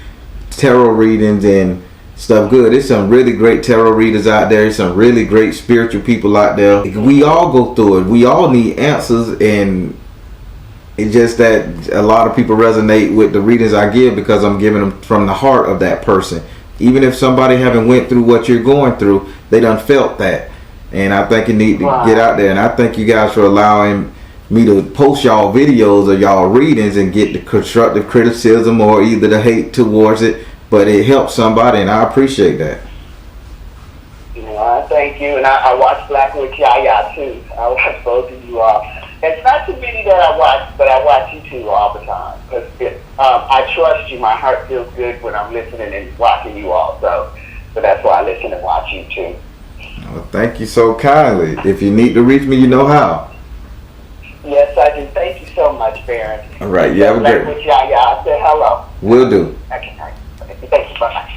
tarot readings and stuff good. There's some really great tarot readers out there. There's some really great spiritual people out there. We all go through it. We all need answers, and it's just that a lot of people resonate with the readings I give because I'm giving them from the heart of that person. Even if somebody haven't went through what you're going through, they done felt that. And I think you need to get out there. And I thank you guys for allowing me to post y'all videos of y'all readings and get the constructive criticism or either the hate towards it. But it helps somebody, and I appreciate that. I thank you. And I watch Black with Yaya too. I watch both of you all. It's not too many that I watch, but I watch you two all the time. Because I trust you. My heart feels good when I'm listening and watching you all. So that's why I listen and watch you too. Well, thank you so kindly. If you need to reach me, you know how. Yes, I do. Thank you so much, Baron. All right, you have a great with y'all. Say hello. Will do. Okay, thank you. Bye-bye.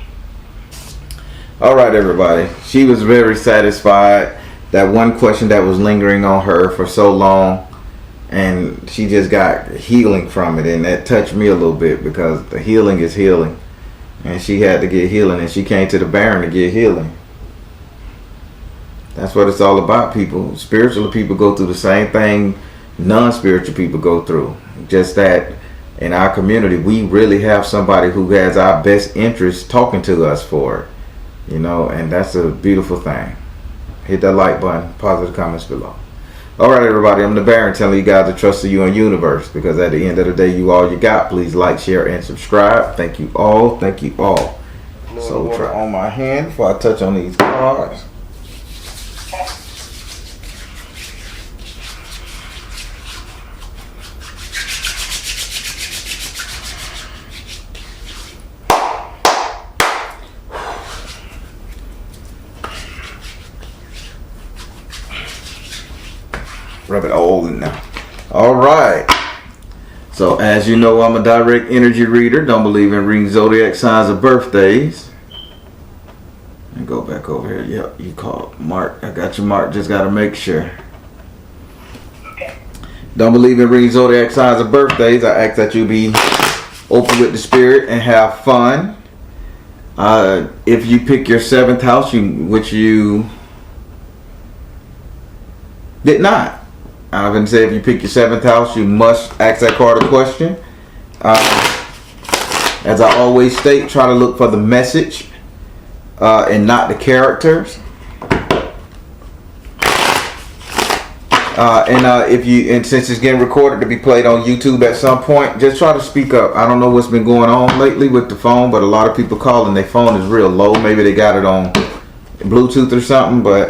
All right, everybody. She was very satisfied. That one question that was lingering on her for so long, and she just got healing from it, and that touched me a little bit because the healing is healing, and she had to get healing, and she came to the Baron to get healing. That's what it's all about, people. Spiritual people go through the same thing non-spiritual people go through. Just that in our community, we really have somebody who has our best interest talking to us for it. You know, and that's a beautiful thing. Hit that like button, positive comments below. All right, everybody, I'm the Baron telling you guys to trust you and universe, because at the end of the day, you all you got. Please like, share, and subscribe. Thank you all. Thank you all. So try on my hand before I touch on these cards. Rub it all in now. All right. So as you know, I'm a direct energy reader. Don't believe in reading zodiac signs or birthdays. And go back over here. Yep, you called Mark. I got you, Mark. Just got to make sure. Okay. Don't believe in reading zodiac signs or birthdays. I ask that you be open with the spirit and have fun. If you pick your 7th house, which you did not. I haven't said if you pick your 7th house, you must ask that card a question. As I always state, try to look for the message and not the characters. And since it's getting recorded to be played on YouTube at some point, just try to speak up. I don't know what's been going on lately with the phone, but a lot of people calling their phone is real low. Maybe they got it on Bluetooth or something, but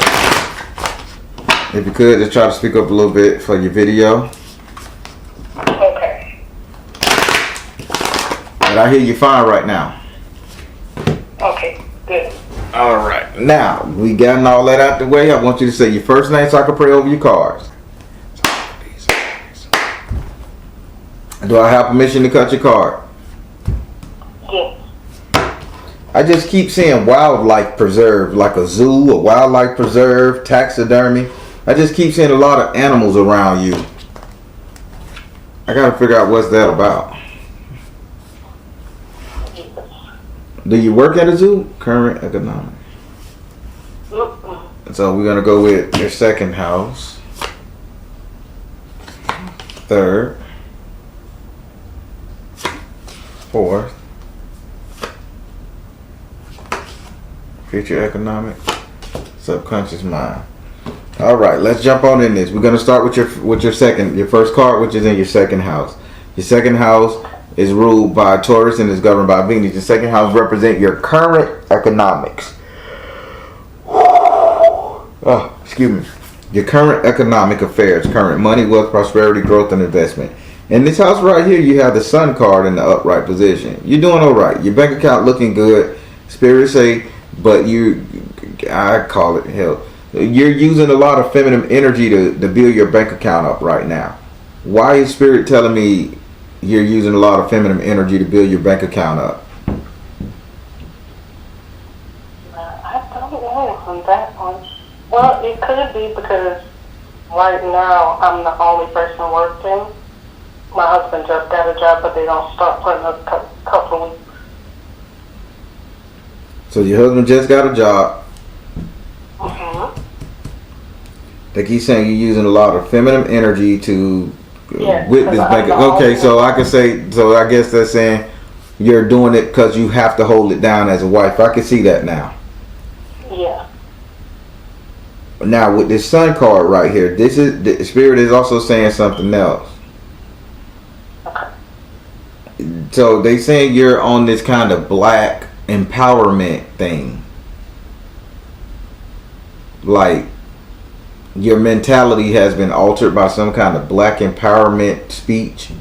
if you could, just try to speak up a little bit for your video. Okay. But I hear you fine right now. Okay, good. All right. Now, we gotten all that out the way. I want you to say your first name so I can pray over your cards. Do I have permission to cut your card? Yes. I just keep seeing wildlife preserve, like a zoo, a wildlife preserve, taxidermy. I just keep seeing a lot of animals around you. I gotta figure out what's that about. Do you work at a zoo? Current economic. So we're gonna go with your 2nd house, 3rd, 4th, future economic, subconscious mind. All right, let's jump on in this. We're gonna start with your first card, which is in your 2nd house. Your 2nd house is ruled by Taurus and is governed by Venus. Your 2nd house represents your current economics. Oh, excuse me. Your current economic affairs, current money, wealth, prosperity, growth, and investment. In this house right here, you have the Sun card in the upright position. You're doing all right. Your bank account looking good. Spirit say, but I call it hell. You're using a lot of feminine energy to build your bank account up right now. Why is Spirit telling me you're using a lot of feminine energy to build your bank account up? I don't know on that one. Well, it could be because right now I'm the only person working. My husband just got a job, but they don't start for another couple of weeks. So your husband just got a job. Mm-hmm. They keep saying you're using a lot of feminine energy to Yes, with this bank. Okay, so I can say, so I guess that's saying you're doing it because you have to hold it down as a wife. I can see that now. Yeah. Now with this Sun card right here, this is the Spirit is also saying something else. Okay. So they saying you're on this kind of black empowerment thing. Like your mentality has been altered by some kind of black empowerment speech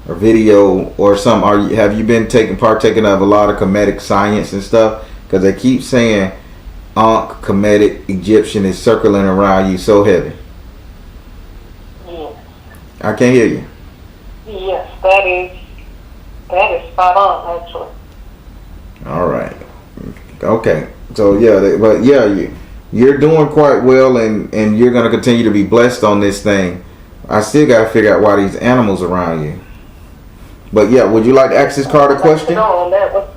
or video or something. Have you been partaking of a lot of comedic science and stuff? Because they keep saying Ankh, Kemetic, Egyptian is circling around you so heavy. Yes. I can't hear you. Yes, that is spot on, actually. All right. Okay. So yeah, but yeah, you're doing quite well, and you're gonna continue to be blessed on this thing. I still gotta figure out why these animals around you. But yeah, would you like to ask this card a question? No, that was.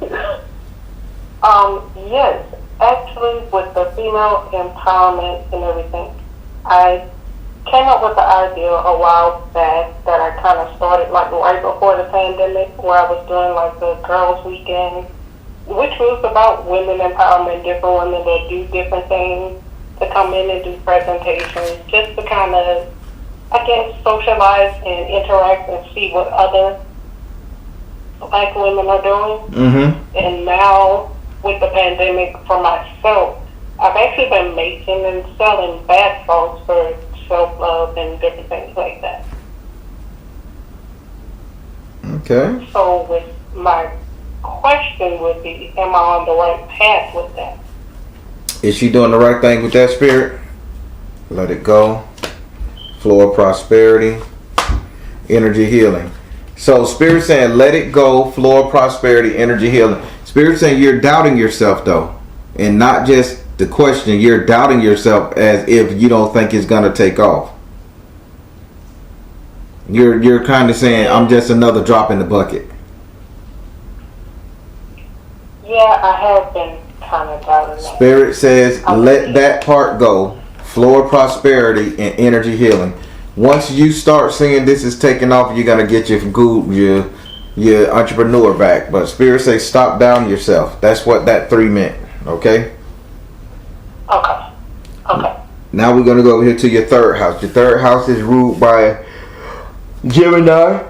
Yes, actually, with the female empowerment and everything, I came up with the idea a while back that I kind of started like right before the pandemic, where I was doing like the girls' weekend, which was about women empowerment, different women that do different things, to come in and do presentations, just to kind of, I guess, socialize and interact and see what other Black women are doing. Mm-hmm. And now, with the pandemic, for myself, I've actually been making and selling bath salts for self-love and different things like that. Okay. So with my question would be, am I on the right path with that? Is she doing the right thing with that spirit? Let it go. Flow of prosperity. Energy healing. So Spirit saying let it go. Flow of prosperity. Energy healing. Spirit saying you're doubting yourself though. And not just the question. You're doubting yourself as if you don't think it's going to take off. You're kind of saying I'm just another drop in the bucket. Yeah, I have been kind of doubting that. Spirit says let that part go. Flow of prosperity and energy healing. Once you start seeing this is taking off, you're gonna get your entrepreneur back. But Spirit says stop down yourself. That's what that 3 meant. Okay. Okay. Now we're gonna go over here to your third house. Your third house is ruled by Gemini.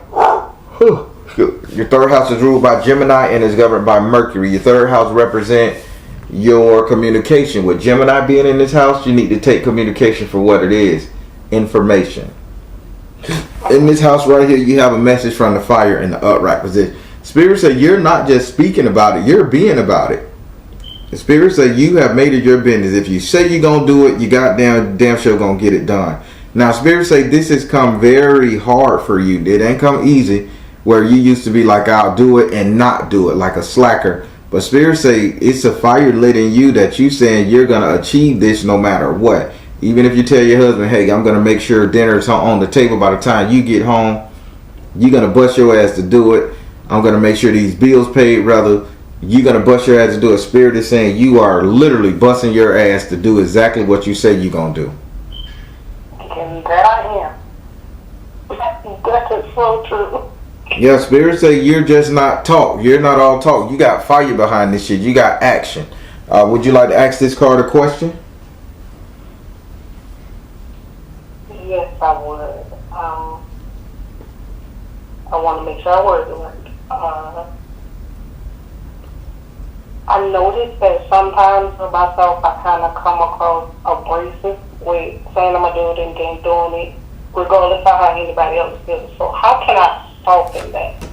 Your third house is ruled by Gemini and is governed by Mercury. Your third house represents your communication. With Gemini being in this house, you need to take communication for what it is. Information. In this house right here, you have a message from the fire in the upright position. Spirit said you're not just speaking about it, you're being about it. The Spirit said you have made it your business. If you say you're going to do it, you damn sure going to get it done. Now, Spirit say this has come very hard for you. It ain't come easy where you used to be like, I'll do it and not do it, like a slacker. But Spirit say it's a fire lit in you that you saying you're going to achieve this no matter what. Even if you tell your husband, hey, I'm going to make sure dinner's on the table by the time you get home. You're going to bust your ass to do it. I'm going to make sure these bills paid, rather. You're going to bust your ass to do it. Spirit is saying you are literally busting your ass to do exactly what you say you're going to do. And that I am. That is so true. Yeah, Spirit say you're just not talk. You're not all talk. You got fire behind this shit. You got action. Would you like to ask this card a question? Yes, I would. I want to make sure I word it right. I noticed that sometimes for myself, I kind of come across abrasive with saying I'm going to do it and then doing it, regardless of how anybody else feels. So how can I soften that?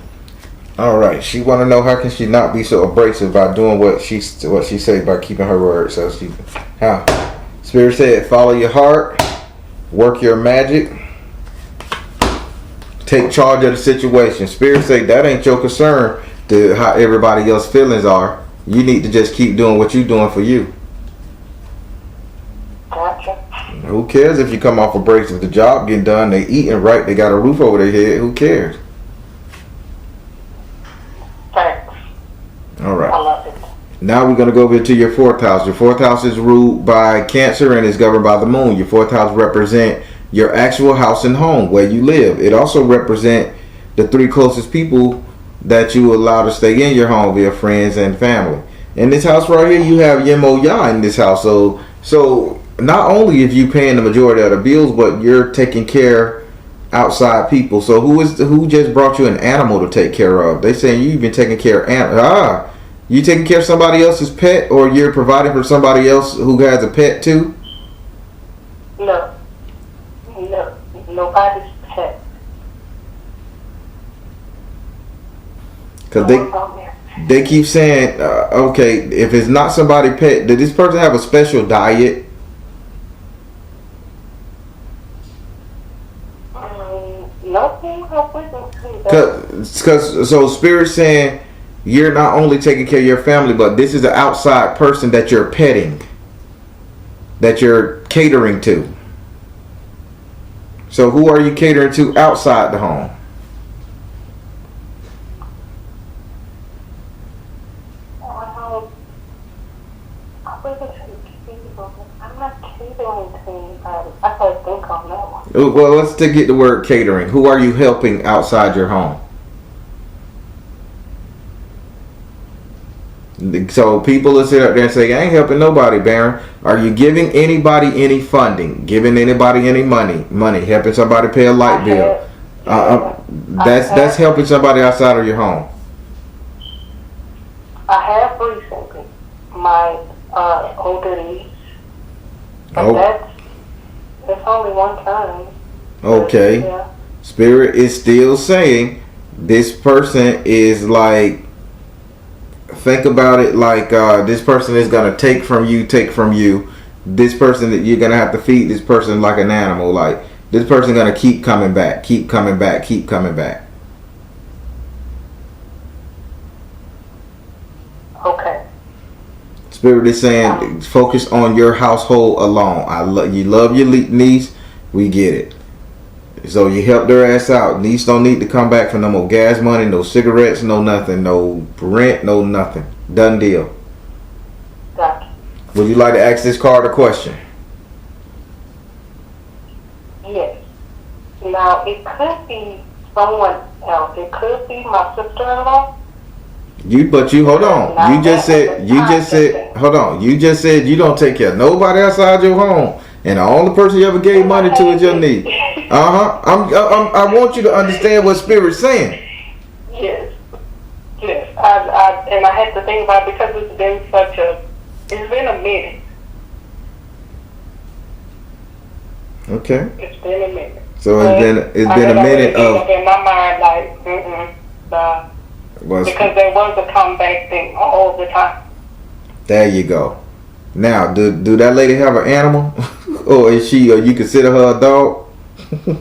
All right. She want to know how can she not be so abrasive by doing what she said by keeping her word. So how? Spirit said follow your heart. Work your magic. Take charge of the situation. Spirit say that ain't your concern to how everybody else's feelings are. You need to just keep doing what you're doing for you. Gotcha. Who cares if you come off a break? If the job getting done, they eating right, they got a roof over their head. Who cares? Thanks. All right. I love it. Now we're going to go over to your fourth house. Your fourth house is ruled by Cancer and is governed by the moon. Your fourth house represents your actual house and home where you live. It also represents the 3 closest people that you allow to stay in your home via friends and family. In this house right here, you have Yemo Ya in this house. So not only if you paying the majority of the bills, but you're taking care outside people. So who just brought you an animal to take care of? They saying you've been taking care of animals. You taking care of somebody else's pet, or you're providing for somebody else who has a pet too? No, nobody's pet. Cause They keep saying, okay, if it's not somebody pet, did this person have a special diet? Nothing. I wouldn't see that. Cause so Spirit's saying you're not only taking care of your family, but this is an outside person that you're petting, that you're catering to. So who are you catering to outside the home? I'm not catering to anybody. I can't think on that one. Well, let's get the word catering. Who are you helping outside your home? So people will sit up there and say, I ain't helping nobody, Baron. Are you giving anybody any funding? Giving anybody any money? Helping somebody pay a light bill? That's helping somebody outside of your home. I have recently. My older niece. But that's only one time. Okay. Yeah. Spirit is still saying this person is like, think about it like this person is going to take from you. This person that you're going to have to feed this person like an animal. Like this person going to keep coming back. Okay. Spirit is saying focus on your household alone. You love your niece. We get it. So you help their ass out. Niece don't need to come back for no more gas money, no cigarettes, no nothing, no rent, no nothing. Done deal. Gotcha. Would you like to ask this card a question? Yes. Now it could be someone else. It could be my sister-in-law. Hold on. You just said hold on. You just said you don't take care of nobody outside your home, and the only person you ever gave money to is your niece. I want you to understand what Spirit's saying. Yes. I had to think about it because it's been a minute. Okay. It's been a minute. So it's been a minute of. In my mind, nah. Because there was a comeback thing all the time. There you go. Now, do that lady have an animal, or you consider her a dog? You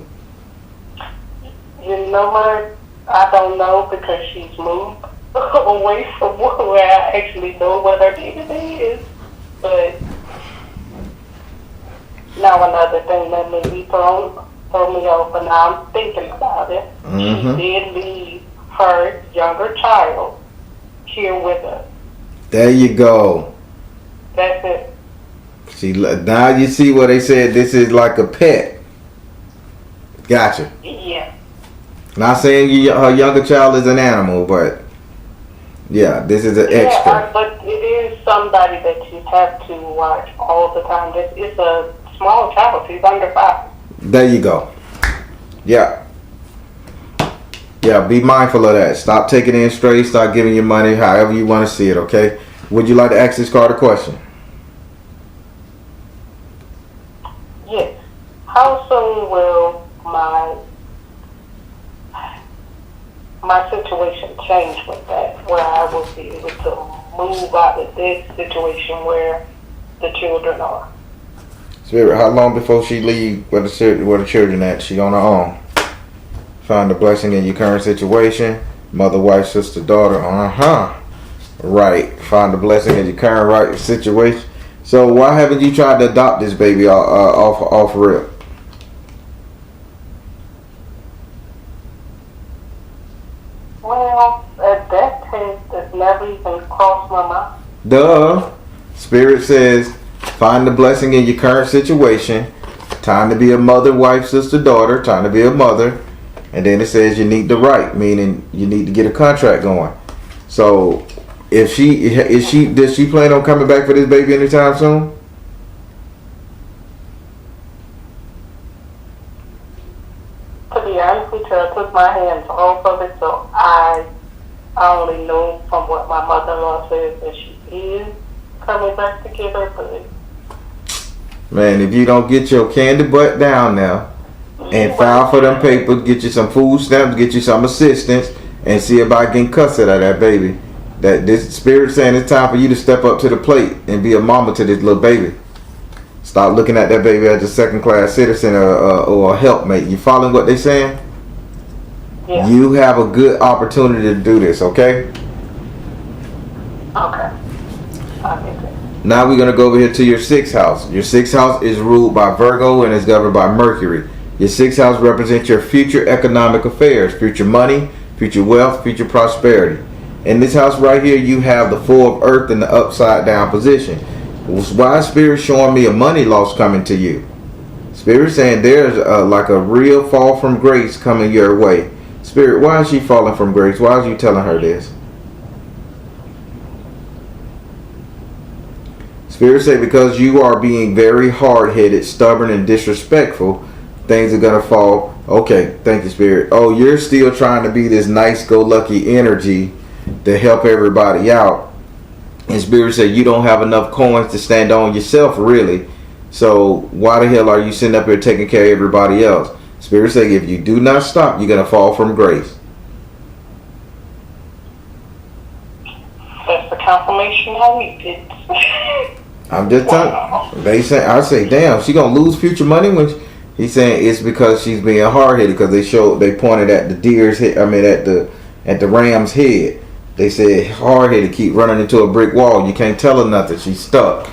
know what? I don't know because she's moved away from where I actually know what her DNA is. But now another thing that made me throw me off, and now I'm thinking about it. Mm-hmm. She did leave her younger child here with us. There you go. That's it. See, now you see what they said. This is like a pet. Gotcha. Yeah. Not saying her younger child is an animal, but yeah, this is an extra. Yeah, but it is somebody that you have to watch all the time. It's a small child. She's under 5. There you go. Yeah. Yeah, be mindful of that. Stop taking it in straight. Stop giving your money however you want to see it, okay? Would you like to ask this card a question? Yes. How soon will my situation change with that, where I will be able to move out of this situation where the children are? Spirit, how long before she leave where the children at? She on her own. Find a blessing in your current situation. Mother, wife, sister, daughter. Right. Find a blessing in your current situation. So why haven't you tried to adopt this baby off rip? Well, at that case, it never even crossed my mind. Duh. Spirit says, find the blessing in your current situation. Time to be a mother, wife, sister, daughter. Time to be a mother. And then it says you need the right, meaning you need to get a contract going. So, does she plan on coming back for this baby anytime soon? To be honest with you, I took my hands off of it, so I only know from what my mother-in-law says that she is coming back to get her, but man, if you don't get your candy butt down now and file for them papers, get you some food stamps, get you some assistance, and see about getting custody of that baby. That this spirit saying it's time for you to step up to the plate and be a mama to this little baby. Stop looking at that baby as a second-class citizen or a helpmate. You following what they saying? Yeah. You have a good opportunity to do this, okay? Okay. I get it. Now we're going to go over here to your 6th house. Your 6th house is ruled by Virgo and is governed by Mercury. Your 6th house represents your future economic affairs, future money, future wealth, future prosperity. In this house right here, you have the 4 of Earth in the upside down position. Why is Spirit showing me a money loss coming to you? Spirit saying there's like a real fall from grace coming your way. Spirit, why is she falling from grace? Why are you telling her this? Spirit say because you are being very hard-headed, stubborn, and disrespectful, things are going to fall. Okay, thank you, Spirit. Oh, you're still trying to be this nice-go-lucky energy to help everybody out. And Spirit said you don't have enough coins to stand on yourself, really. So why the hell are you sitting up here taking care of everybody else? Spirit said if you do not stop, you're going to fall from grace. That's the confirmation I needed. I'm just telling. They say, I say, damn, she gonna lose future money when he's saying it's because she's being hard headed because they pointed at the deer's head. I mean at the ram's head. They said hard headed, keep running into a brick wall. You can't tell her nothing. She's stuck.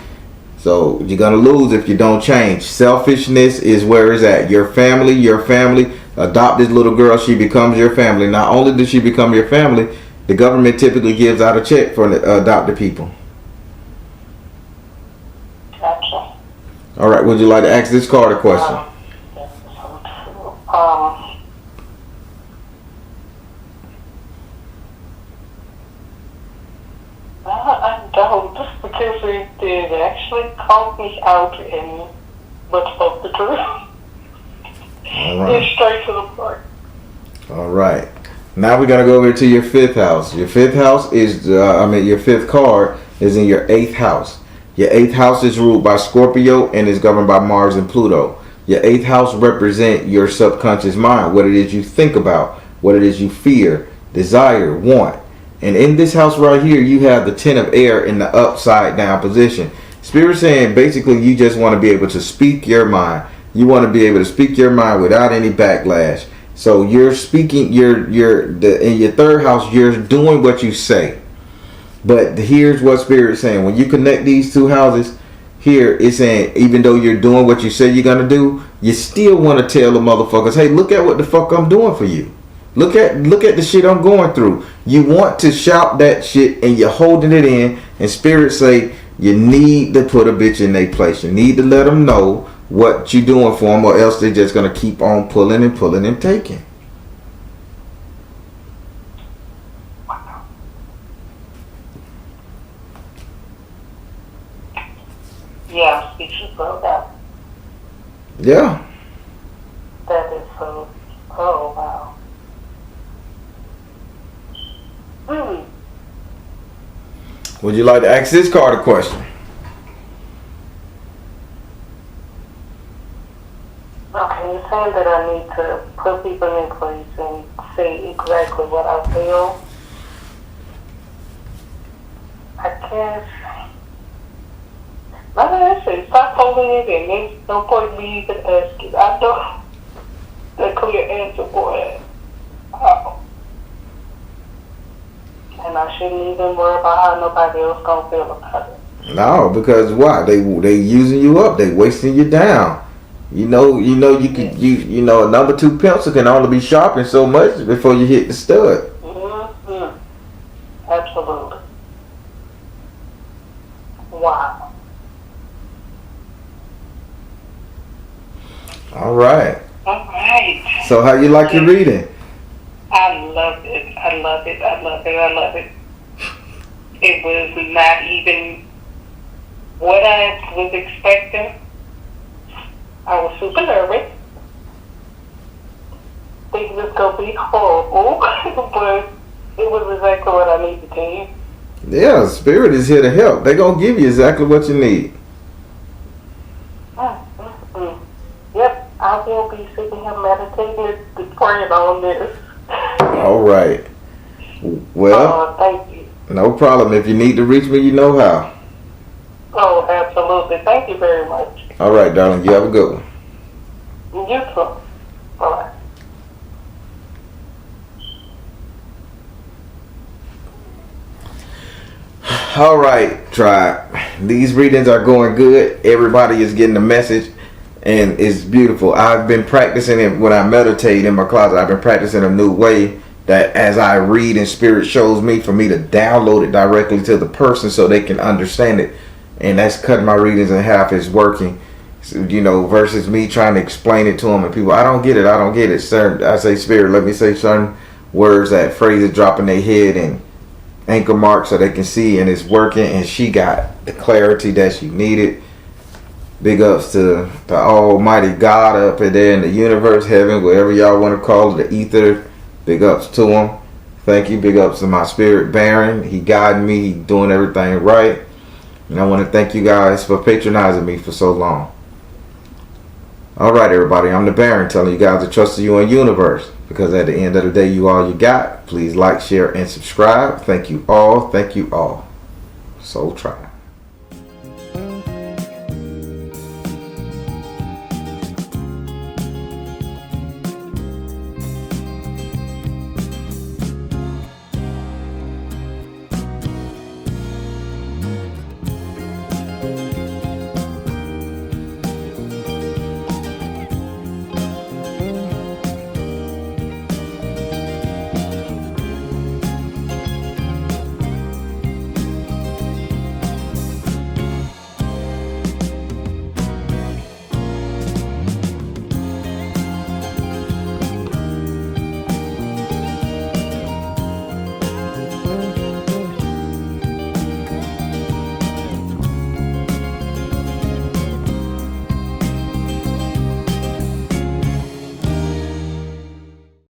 So you're gonna lose if you don't change. Selfishness is where it's at. Your family. Adopt this little girl. She becomes your family. Not only does she become your family, the government typically gives out a check for adopted people. Gotcha. All right. Would you like to ask this card a question? I don't, just because it did actually call me out and let's spoke the truth. All right. Get straight to the point. All right. Now we're gonna go over to your 5th house. Your 5th house is, your 5th card is in your 8th house. Your 8th house is ruled by Scorpio and is governed by Mars and Pluto. Your 8th house represents your subconscious mind, what it is you think about, what it is you fear, desire, want. And in this house right here, you have the 10 of air in the upside down position. Spirit saying basically you just want to be able to speak your mind. You want to be able to speak your mind without any backlash. So you're speaking, in your 3rd house, you're doing what you say. But here's what Spirit is saying. When you connect these 2 houses, here it's saying even though you're doing what you say you're going to do, you still want to tell the motherfuckers, hey, look at what the fuck I'm doing for you. Look at the shit I'm going through. You want to shout that shit and you're holding it in. And Spirit say you need to put a bitch in their place. You need to let them know what you're doing for them, or else they're just going to keep on pulling and taking. Yeah, speak your throat out. Yeah. That is so, oh wow. Would you like to ask this card a question? Okay, you're saying that I need to put people in place and say exactly what I feel. I guess. Like I said, stop holding it in. There's no point me even asking. I know the clear answer for it. And I shouldn't even worry about how nobody else gonna feel about it. No, because why? They using you up. They wasting you down. You know a number 2 pencil can only be sharpened so much before you hit the stud. Mm-hmm. Absolutely. Wow. All right. All right. So how you like your reading? I love it. I love it. I love it. I love it. It was not even what I was expecting. I was super nervous. Thinking it was going to be horrible, but it was exactly what I needed to hear. Yeah, Spirit is here to help. They're going to give you exactly what you need. Yep, I will be sitting here meditating and praying on this. All right. Well, thank you. No problem. If you need to reach me, you know how. Oh, absolutely. Thank you very much. All right, darling. You have a good one. You too. Bye. All right, tribe. These readings are going good. Everybody is getting the message, and it's beautiful. I've been practicing it when I meditate in my closet. I've been practicing a new way that as I read and Spirit shows me, for me to download it directly to the person so they can understand it. And that's cutting my readings in half. Is working. So, you know, versus me trying to explain it to them and people, I don't get it. Certain, I say, Spirit, let me say certain words, that phrases drop in their head and anchor marks so they can see, and it's working. And she got the clarity that she needed. Big ups to the Almighty God up there in the universe, heaven, whatever y'all want to call it, the ether. Big ups to him. Thank you. Big ups to my spirit Baron. He guiding me. He doing everything right. And I want to thank you guys for patronizing me for so long. Alright, everybody. I'm the Baron, telling you guys to trust you in universe. Because at the end of the day, you all you got. Please like, share, and subscribe. Thank you all. Thank you all. Soul Tribe.